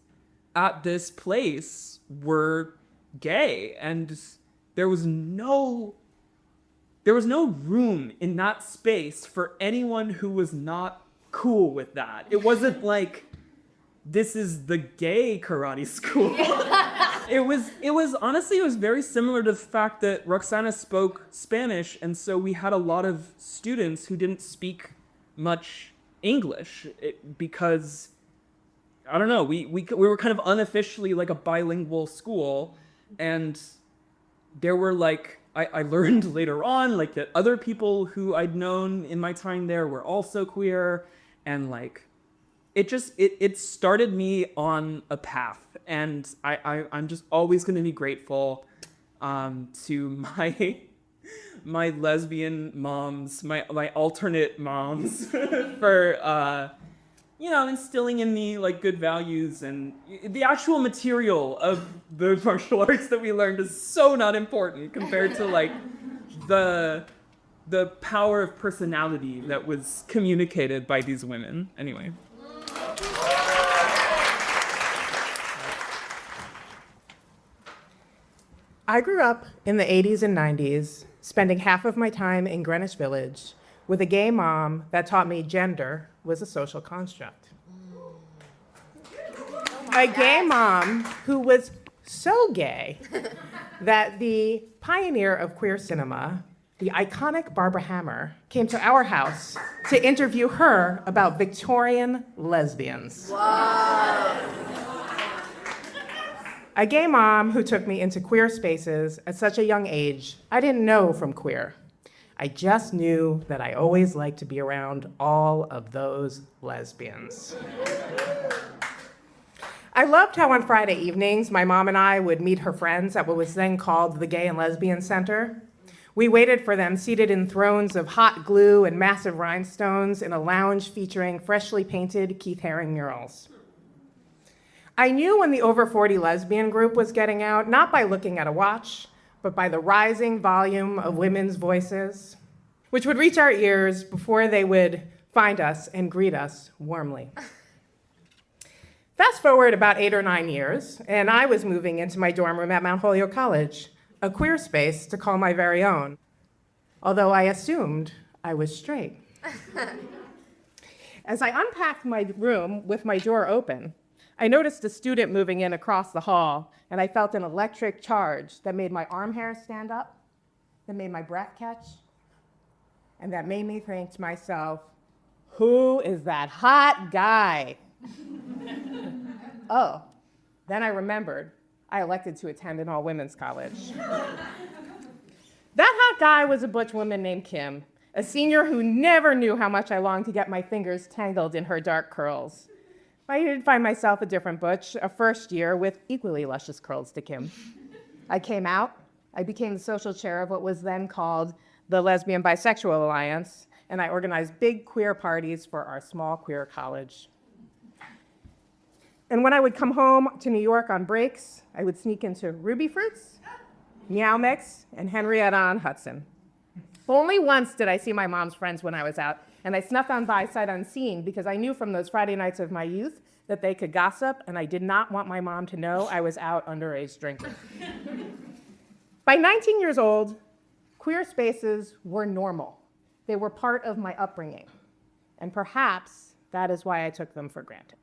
at this place were gay, and there was no room in that space for anyone who was not cool with that. It wasn't like, this is the gay karate school. It was honestly, it was very similar to the fact that Roxana spoke Spanish, and so we had a lot of students who didn't speak much English because, I don't know, we were kind of unofficially like a bilingual school. And there were like, I learned later on like that other people who I'd known in my time there were also queer, and like it started me on a path, and I'm just always going to be grateful to my lesbian moms, my alternate moms for you know, instilling in me like good values. And the actual material of the martial arts that we learned is so not important compared to like the power of personality that was communicated by these women. Anyway. I grew up in the 80s and 90s, spending half of my time in Greenwich Village with a gay mom that taught me gender was a social construct. A gay mom who was so gay that the pioneer of queer cinema, the iconic Barbara Hammer, came to our house to interview her about Victorian lesbians. Wow. A gay mom who took me into queer spaces at such a young age I didn't know from queer. I just knew that I always liked to be around all of those lesbians. I loved how on Friday evenings, my mom and I would meet her friends at what was then called the Gay and Lesbian Center. We waited for them seated in thrones of hot glue and massive rhinestones in a lounge featuring freshly painted Keith Haring murals. I knew when the over 40 lesbian group was getting out, not by looking at a watch, but by the rising volume of women's voices, which would reach our ears before they would find us and greet us warmly. Fast forward about 8 or 9 years, and I was moving into my dorm room at Mount Holyoke College, a queer space to call my very own, although I assumed I was straight. As I unpacked my room with my door open, I noticed a student moving in across the hall, and I felt an electric charge that made my arm hair stand up, that made my breath catch, and that made me think to myself, who is that hot guy? Oh, then I remembered I elected to attend an all-women's college. That hot guy was a butch woman named Kim, a senior who never knew how much I longed to get my fingers tangled in her dark curls. I did find myself a different butch, a first year with equally luscious curls to Kim. I came out, I became the social chair of what was then called the Lesbian Bisexual Alliance, and I organized big queer parties for our small queer college. And when I would come home to New York on breaks, I would sneak into Ruby Fruits, Meow Mix, and Henrietta on Hudson. Only once did I see my mom's friends when I was out, and I snuffed on by sight unseen because I knew from those Friday nights of my youth that they could gossip, and I did not want my mom to know I was out underage drinking. By 19 years old, queer spaces were normal. They were part of my upbringing, and perhaps that is why I took them for granted.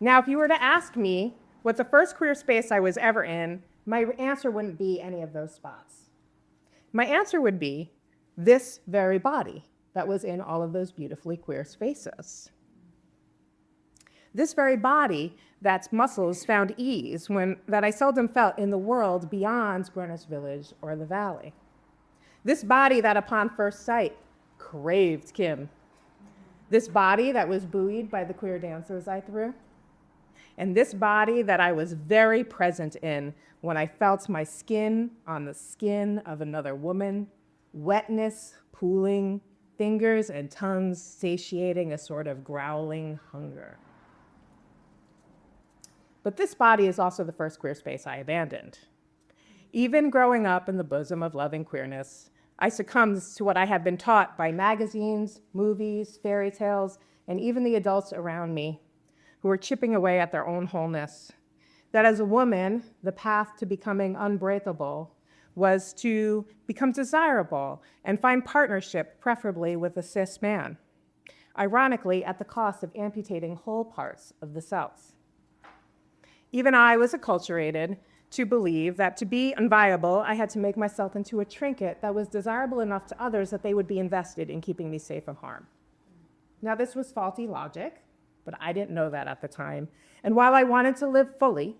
Now, if you were to ask me what's the first queer space I was ever in, my answer wouldn't be any of those spots. My answer would be this very body that was in all of those beautifully queer spaces. This very body that's muscles found ease that I seldom felt in the world beyond Greenwich Village or the Valley. This body that upon first sight craved Kim. This body that was buoyed by the queer dancers I threw. And this body that I was very present in when I felt my skin on the skin of another woman, wetness pooling, fingers and tongues satiating a sort of growling hunger. But this body is also the first queer space I abandoned. Even growing up in the bosom of loving queerness, I succumbed to what I had been taught by magazines, movies, fairy tales, and even the adults around me who were chipping away at their own wholeness. That as a woman, the path to becoming unbreakable was to become desirable and find partnership, preferably with a cis man, ironically at the cost of amputating whole parts of the self. Even I was acculturated to believe that to be unviable, I had to make myself into a trinket that was desirable enough to others that they would be invested in keeping me safe from harm. Now, this was faulty logic, but I didn't know that at the time. And while I wanted to live fully,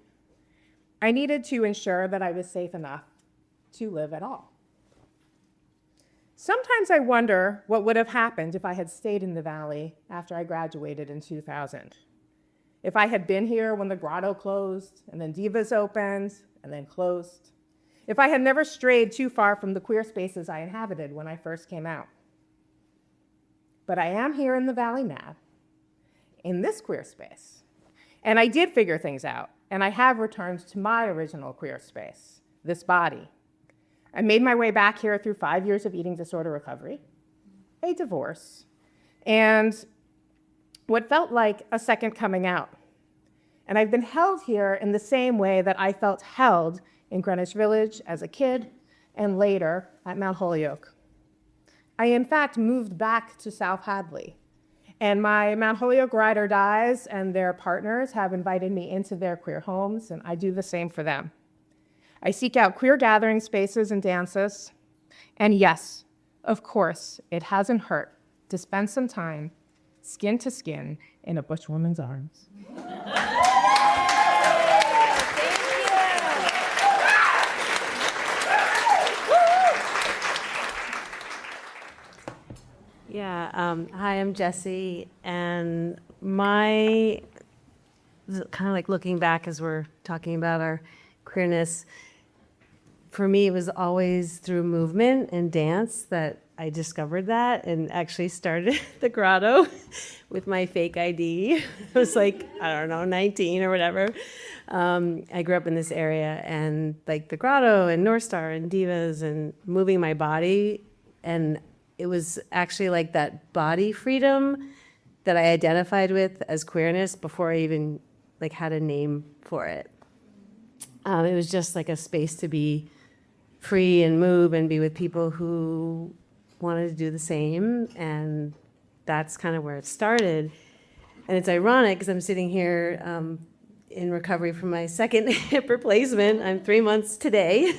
I needed to ensure that I was safe enough to live at all. Sometimes I wonder what would have happened if I had stayed in the Valley after I graduated in 2000. If I had been here when the Grotto closed, and then Divas opened, and then closed. If I had never strayed too far from the queer spaces I inhabited when I first came out. But I am here in the Valley now, in this queer space. And I did figure things out, and I have returned to my original queer space, this body. I made my way back here through 5 years of eating disorder recovery, a divorce, and what felt like a second coming out. And I've been held here in the same way that I felt held in Greenwich Village as a kid and later at Mount Holyoke. I, in fact, moved back to South Hadley. And my Mount Holyoke ride or dies and their partners have invited me into their queer homes, and I do the same for them. I seek out queer gathering spaces and dances. And yes, of course, it hasn't hurt to spend some time skin to skin in a butch woman's arms. Yeah, hi, I'm Jessie, and kind of like looking back as we're talking about our queerness, for me it was always through movement and dance that I discovered that and actually started the grotto with my fake ID. I was like, I don't know, 19 or whatever. I grew up in this area, and like the grotto and North Star and Divas and moving my body. And it was actually like that body freedom that I identified with as queerness before I even like had a name for it. It was just like a space to be free and move and be with people who wanted to do the same, and that's kind of where it started. And it's ironic because I'm sitting here in recovery from my second hip replacement. I'm 3 months today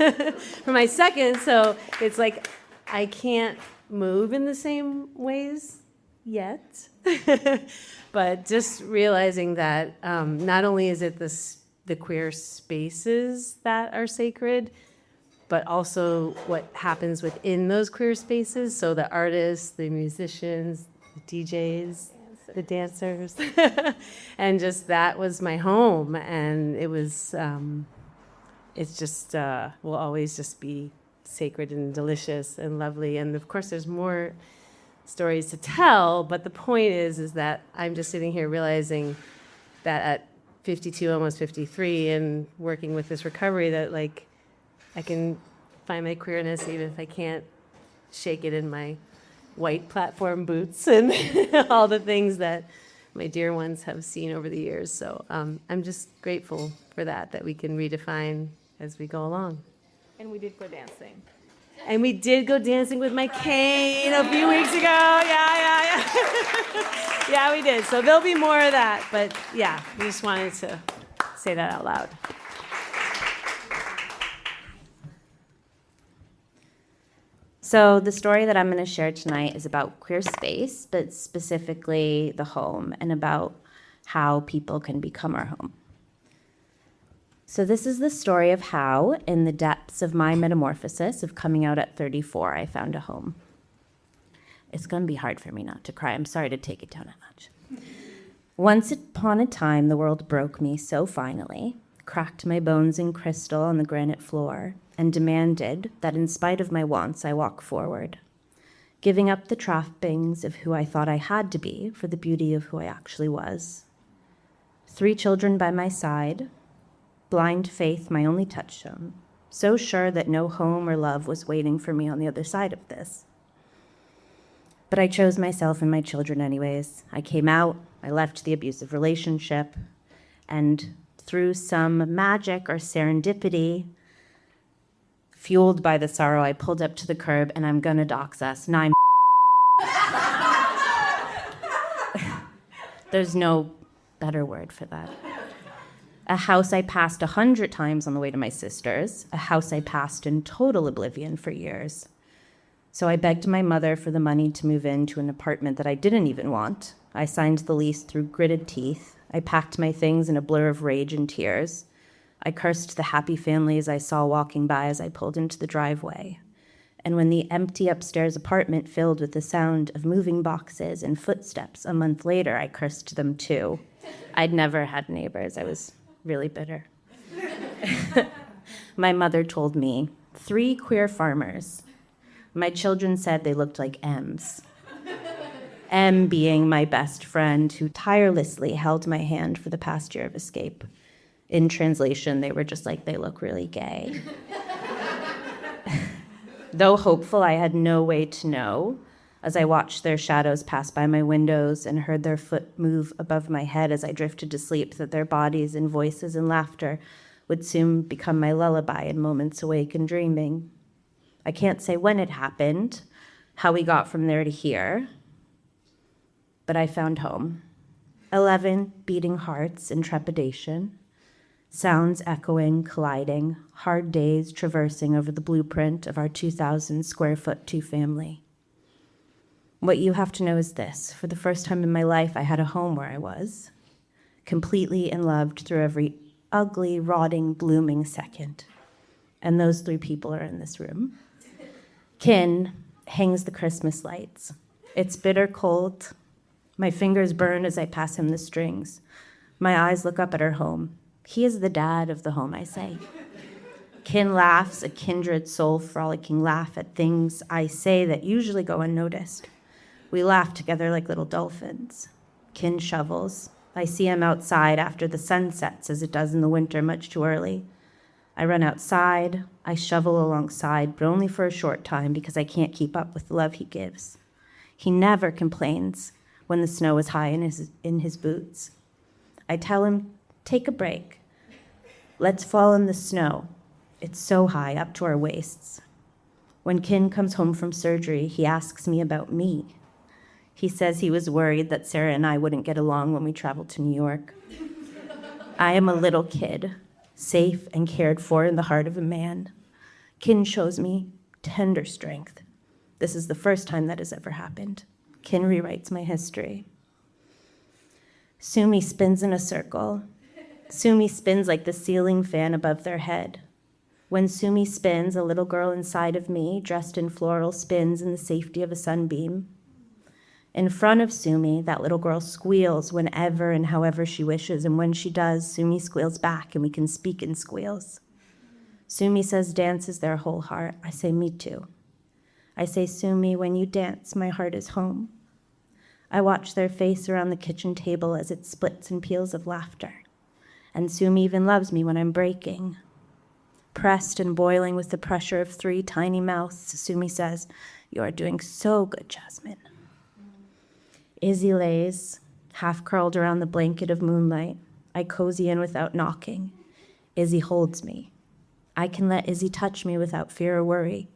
for my second, so it's like I can't move in the same ways yet. But just realizing that not only is it the queer spaces that are sacred, but also what happens within those queer spaces. So the artists, the musicians, the DJs, the dancers, and just that was my home. And it was, it's just, will always just be sacred and delicious and lovely. And of course, there's more stories to tell, but the point is that I'm just sitting here realizing that at 52, almost 53, and working with this recovery, that like I can find my queerness even if I can't shake it in my white platform boots and all the things that my dear ones have seen over the years. So I'm just grateful for that we can redefine as we go along. And we did go dancing. And we did go dancing with my cane a few weeks ago. Yeah. Yeah, we did. So there'll be more of that. But yeah, we just wanted to say that out loud. So the story that I'm going to share tonight is about queer space, but specifically the home, and about how people can become our home. So this is the story of how, in the depths of my metamorphosis of coming out at 34, I found a home. It's going to be hard for me not to cry. I'm sorry to take it down a notch. Once upon a time, the world broke me so finally, cracked my bones in crystal on the granite floor, and demanded that in spite of my wants, I walk forward, giving up the trappings of who I thought I had to be for the beauty of who I actually was. 3 children by my side, blind faith my only touchstone, so sure that no home or love was waiting for me on the other side of this. But I chose myself and my children anyways. I came out, I left the abusive relationship, and through some magic or serendipity, fueled by the sorrow, I pulled up to the curb, and I'm gonna dox us. 9 There's no better word for that. A house I passed 100 times on the way to my sister's, a house I passed in total oblivion for years. So I begged my mother for the money to move into an apartment that I didn't even want. I signed the lease through gritted teeth. I packed my things in a blur of rage and tears. I cursed the happy families I saw walking by as I pulled into the driveway. And when the empty upstairs apartment filled with the sound of moving boxes and footsteps a month later, I cursed them too. I'd never had neighbors. I was really bitter. My mother told me, 3 queer farmers. My children said they looked like M's. M being my best friend who tirelessly held my hand for the past year of escape. In translation, they were just like, they look really gay. Though hopeful, I had no way to know as I watched their shadows pass by my windows and heard their foot move above my head as I drifted to sleep, that their bodies and voices and laughter would soon become my lullaby in moments awake and dreaming. I can't say when it happened, how we got from there to here, but I found home. 11 beating hearts in trepidation, sounds echoing, colliding, hard days traversing over the blueprint of our 2,000 square foot 2-family. What you have to know is this: for the first time in my life, I had a home where I was, completely and loved through every ugly, rotting, blooming second. And those 3 people are in this room. Kin hangs the Christmas lights. It's bitter cold. My fingers burn as I pass him the strings. My eyes look up at our home. He is the dad of the home, I say. Kin laughs, a kindred soul frolicking laugh at things I say that usually go unnoticed. We laugh together like little dolphins. Kin shovels. I see him outside after the sun sets as it does in the winter much too early. I run outside, I shovel alongside, but only for a short time because I can't keep up with the love he gives. He never complains when the snow is high in his boots. I tell him, take a break. Let's fall in the snow. It's so high, up to our waists. When Kin comes home from surgery, he asks me about me. He says he was worried that Sarah and I wouldn't get along when we traveled to New York. I am a little kid, safe and cared for in the heart of a man. Kin shows me tender strength. This is the first time that has ever happened. Kin rewrites my history. Sumi spins in a circle. Sumi spins like the ceiling fan above their head. When Sumi spins, a little girl inside of me, dressed in floral, spins in the safety of a sunbeam. In front of Sumi, that little girl squeals whenever and however she wishes, and when she does, Sumi squeals back, and we can speak in squeals. Sumi says dance is their whole heart. I say, me too. I say, Sumi, when you dance, my heart is home. I watch their face around the kitchen table as it splits in peals of laughter. And Sumi even loves me when I'm breaking. Pressed and boiling with the pressure of 3 tiny mouths, Sumi says, you are doing so good, Jasmine. Izzy lays, half curled around the blanket of moonlight. I cozy in without knocking. Izzy holds me. I can let Izzy touch me without fear or worry.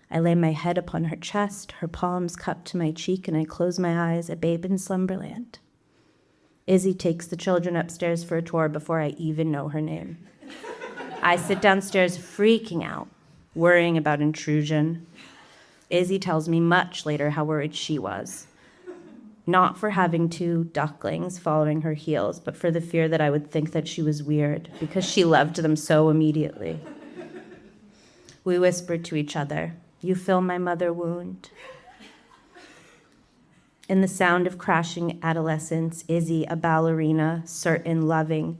I lay my head upon her chest, her palms cupped to my cheek, and I close my eyes, a babe in slumberland. Izzy takes the children upstairs for a tour before I even know her name. I sit downstairs freaking out, worrying about intrusion. Izzy tells me much later how worried she was. Not for having 2 ducklings following her heels, but for the fear that I would think that she was weird because she loved them so immediately. We whispered to each other, you fill my mother wound. In the sound of crashing adolescence, Izzy, a ballerina, certain, loving,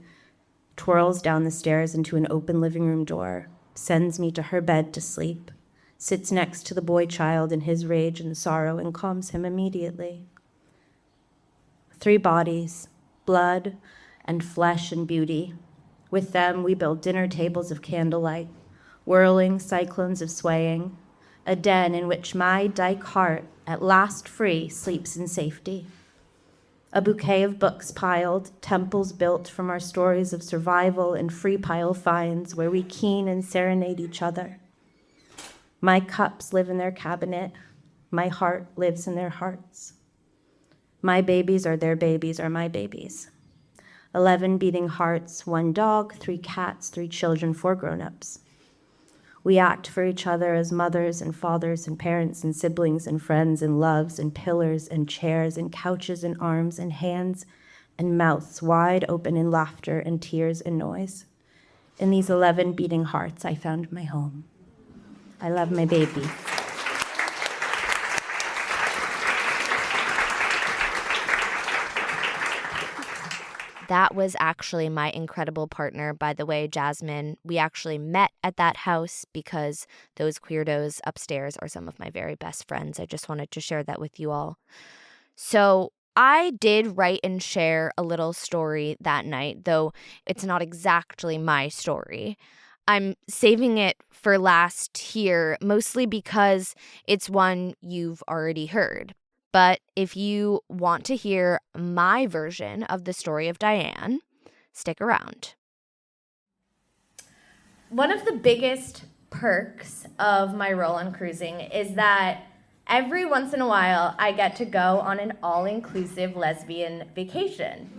twirls down the stairs into an open living room door, sends me to her bed to sleep, sits next to the boy child in his rage and sorrow, and calms him immediately. 3 bodies, blood and flesh and beauty. With them, we build dinner tables of candlelight, whirling cyclones of swaying, a den in which my dyke heart, at last free, sleeps in safety. A bouquet of books piled, temples built from our stories of survival and free pile finds where we keen and serenade each other. My cups live in their cabinet. My heart lives in their hearts. My babies are their babies are my babies. 11 beating hearts, 1 dog, 3 cats, 3 children, 4 grown-ups. We act for each other as mothers and fathers and parents and siblings and friends and loves and pillars and chairs and couches and arms and hands and mouths wide open in laughter and tears and noise. In these 11 beating hearts, I found my home. I love my baby. That was actually my incredible partner, by the way, Jasmine. We actually met at that house because those queerdos upstairs are some of my very best friends. I just wanted to share that with you all. So I did write and share a little story that night, though it's not exactly my story. I'm saving it for last here, mostly because it's one you've already heard. But if you want to hear my version of the story of Diane, stick around. One of the biggest perks of my role on cruising is that every once in a while I get to go on an all-inclusive lesbian vacation.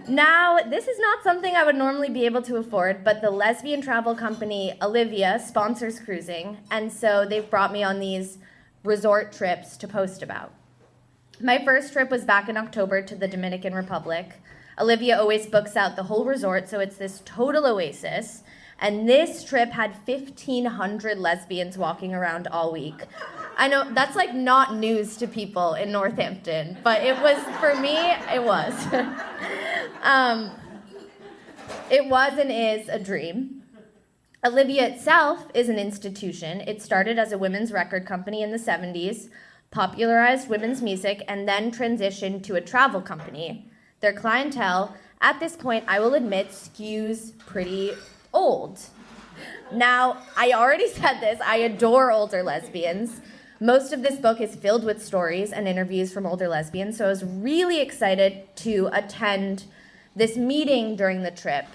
Now, this is not something I would normally be able to afford, but the lesbian travel company Olivia sponsors cruising, and so they've brought me on these resort trips to post about. My first trip was back in October to the Dominican Republic. Olivia always books out the whole resort, so it's this total oasis. And this trip had 1,500 lesbians walking around all week. I know that's like not news to people in Northampton, but it was, for me, it was. It was and is a dream. Olivia itself is an institution. It started as a women's record company in the 70s, popularized women's music, and then transitioned to a travel company. Their clientele, at this point, I will admit, skews pretty old. Now, I already said this, I adore older lesbians. Most of this book is filled with stories and interviews from older lesbians, so I was really excited to attend this meeting during the trip,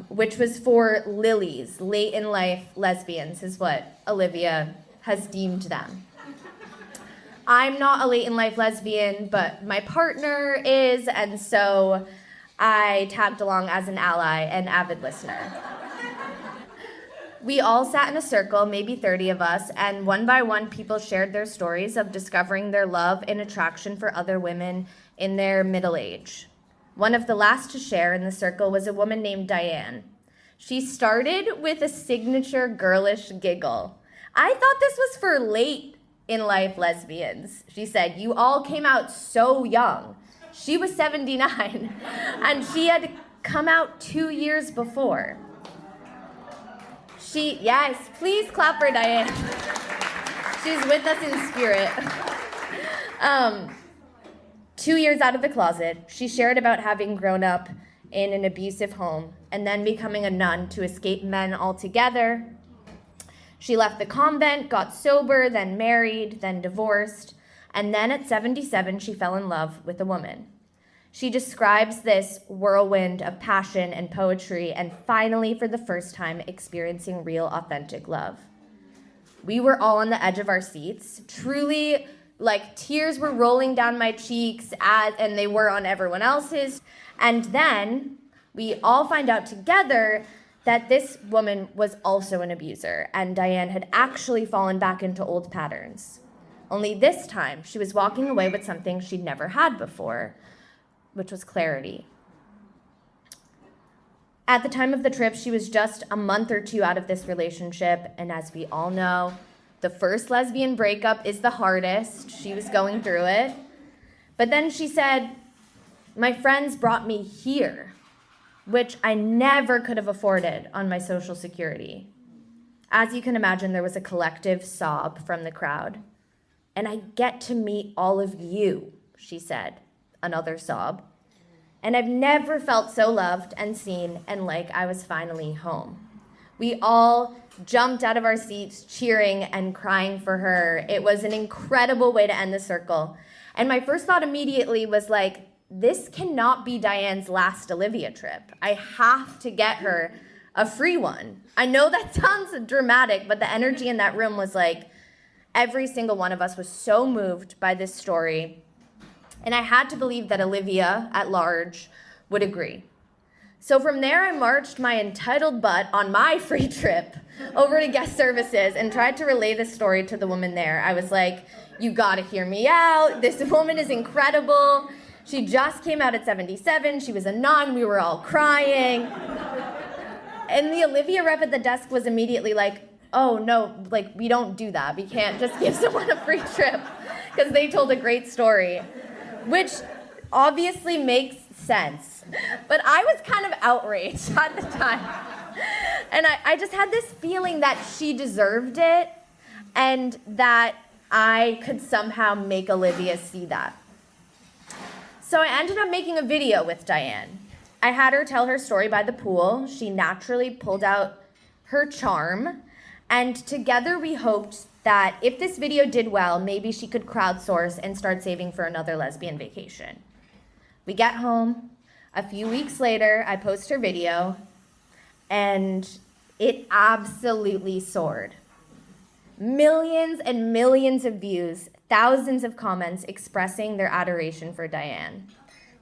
which was for lilies, late-in-life lesbians, is what Olivia has deemed them. I'm not a late-in-life lesbian, but my partner is, and so I tagged along as an ally and avid listener. We all sat in a circle, maybe 30 of us, and one by one people shared their stories of discovering their love and attraction for other women in their middle age. One of the last to share in the circle was a woman named Diane. She started with a signature girlish giggle. I thought this was for late-in-life lesbians. She said, "You all came out so young." She was 79, and she had come out 2 years before. Yes, please clap for Diane. She's with us in spirit. 2 years out of the closet, she shared about having grown up in an abusive home and then becoming a nun to escape men altogether. She left the convent, got sober, then married, then divorced, and then at 77, she fell in love with a woman. She describes this whirlwind of passion and poetry and finally, for the first time, experiencing real, authentic love. We were all on the edge of our seats, truly, like tears were rolling down my cheeks and they were on everyone else's. And then we all find out together that this woman was also an abuser and Diane had actually fallen back into old patterns. Only this time, she was walking away with something she'd never had before, which was clarity. At the time of the trip, she was just a month or two out of this relationship, and as we all know, the first lesbian breakup is the hardest. She was going through it. But then she said, "My friends brought me here," which I never could have afforded on my Social Security. As you can imagine, there was a collective sob from the crowd. "And I get to meet all of you," she said. Another sob. "And I've never felt so loved and seen and like I was finally home." We all jumped out of our seats, cheering and crying for her. It was an incredible way to end the circle. And my first thought immediately was like, this cannot be Diane's last Olivia trip. I have to get her a free one. I know that sounds dramatic, but the energy in that room was like, every single one of us was so moved by this story. And I had to believe that Olivia, at large, would agree. So from there, I marched my entitled butt on my free trip over to guest services and tried to relay this story to the woman there. I was like, "You gotta hear me out. This woman is incredible. She just came out at 77. She was a nun. We were all crying." And the Olivia rep at the desk was immediately like, "Oh, no, like, we don't do that. We can't just give someone a free trip," because they told a great story, which obviously makes sense. But I was kind of outraged at the time. And I just had this feeling that she deserved it and that I could somehow make Olivia see that. So I ended up making a video with Diane. I had her tell her story by the pool. She naturally pulled out her charm. And together we hoped that if this video did well, maybe she could crowdsource and start saving for another lesbian vacation. We get home. A few weeks later, I post her video, and it absolutely soared. Millions and millions of views, thousands of comments expressing their adoration for Diane.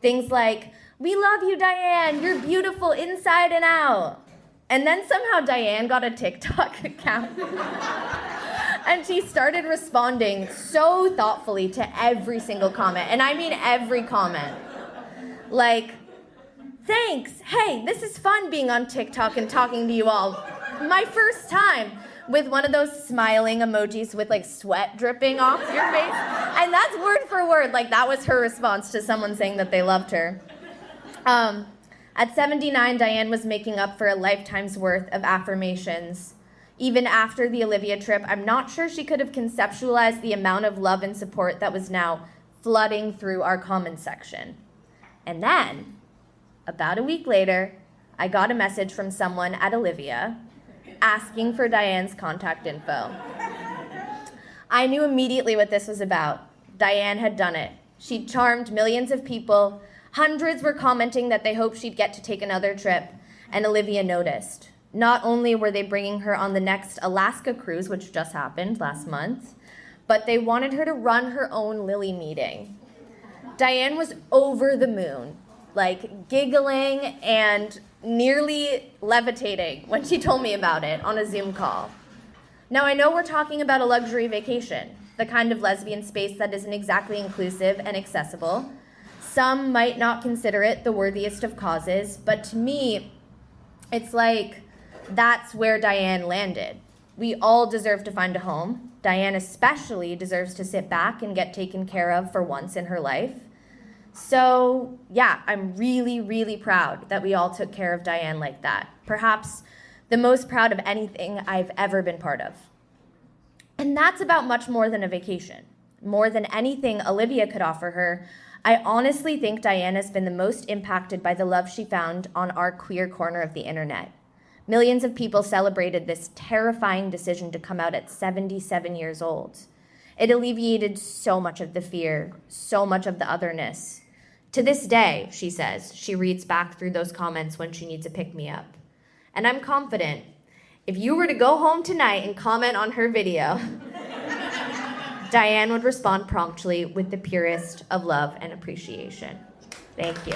Things like, "We love you, Diane. You're beautiful inside and out." And then somehow Diane got a TikTok account. And she started responding so thoughtfully to every single comment. And I mean every comment. Like, "Thanks. Hey, this is fun being on TikTok and talking to you all. My first time," with one of those smiling emojis with like sweat dripping off your face. And that's word for word. Like that was her response to someone saying that they loved her. At 79, Diane was making up for a lifetime's worth of affirmations. Even after the Olivia trip, I'm not sure she could have conceptualized the amount of love and support that was now flooding through our comments section. And then, about a week later, I got a message from someone at Olivia asking for Diane's contact info. I knew immediately what this was about. Diane had done it. She'd charmed millions of people. Hundreds were commenting that they hoped she'd get to take another trip, and Olivia noticed. Not only were they bringing her on the next Alaska cruise, which just happened last month, but they wanted her to run her own Lily meeting. Diane was over the moon, like giggling and nearly levitating when she told me about it on a Zoom call. Now, I know we're talking about a luxury vacation, the kind of lesbian space that isn't exactly inclusive and accessible. Some might not consider it the worthiest of causes, but to me, it's like that's where Diane landed. We all deserve to find a home. Diane especially deserves to sit back and get taken care of for once in her life. So yeah, I'm really, really proud that we all took care of Diane like that. Perhaps the most proud of anything I've ever been part of. And that's about much more than a vacation. More than anything Olivia could offer her, I honestly think Diane has been the most impacted by the love she found on our queer corner of the internet. Millions of people celebrated this terrifying decision to come out at 77 years old. It alleviated so much of the fear, so much of the otherness. To this day, she says, she reads back through those comments when she needs a pick-me-up. And I'm confident, if you were to go home tonight and comment on her video, Diane would respond promptly with the purest of love and appreciation. Thank you.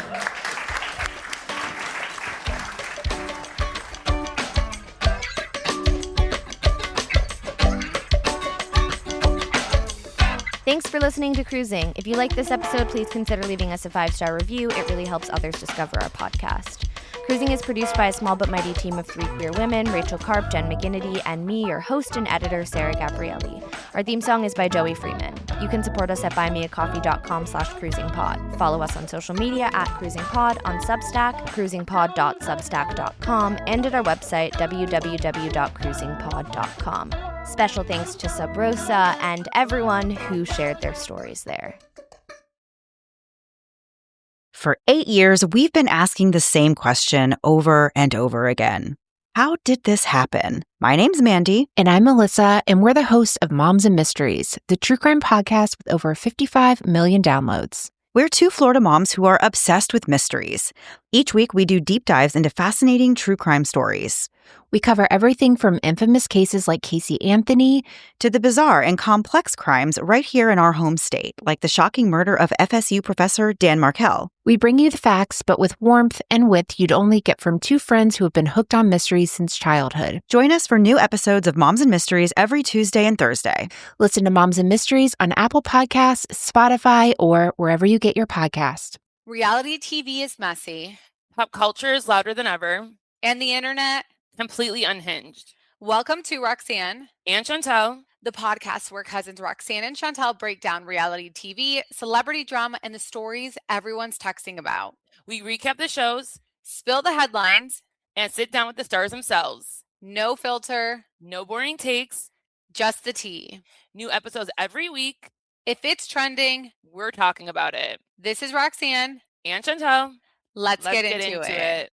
Thanks for listening to Cruising. If you like this episode, please consider leaving us a 5-star review. It really helps others discover our podcast. Cruising is produced by a small but mighty team of 3 queer women, Rachel Karp, Jen McGinnity, and me, your host and editor, Sarah Gabrielli. Our theme song is by Joey Freeman. You can support us at buymeacoffee.com/cruisingpod. Follow us on social media at cruisingpod, on Substack, cruisingpod.substack.com, and at our website, www.cruisingpod.com. Special thanks to Sub Rosa and everyone who shared their stories there. For 8 years, we've been asking the same question over and over again. How did this happen? My name's Mandy. And I'm Melissa, and we're the hosts of Moms and Mysteries, the true crime podcast with over 55 million downloads. We're 2 Florida moms who are obsessed with mysteries. Each week, we do deep dives into fascinating true crime stories. We cover everything from infamous cases like Casey Anthony to the bizarre and complex crimes right here in our home state, like the shocking murder of FSU professor Dan Markell. We bring you the facts, but with warmth and wit you'd only get from 2 friends who have been hooked on mysteries since childhood. Join us for new episodes of Moms and Mysteries every Tuesday and Thursday. Listen to Moms and Mysteries on Apple Podcasts, Spotify, or wherever you get your podcast. Reality TV is messy. Pop culture is louder than ever. And the internet completely unhinged. Welcome to Roxanne and Chantel, the podcast where cousins Roxanne and Chantel break down reality TV, celebrity drama, and the stories everyone's texting about. We recap the shows, spill the headlines, and sit down with the stars themselves. No filter, no boring takes, just the tea. New episodes every week. If it's trending, we're talking about it. This is Roxanne and Chantel. Let's get into it.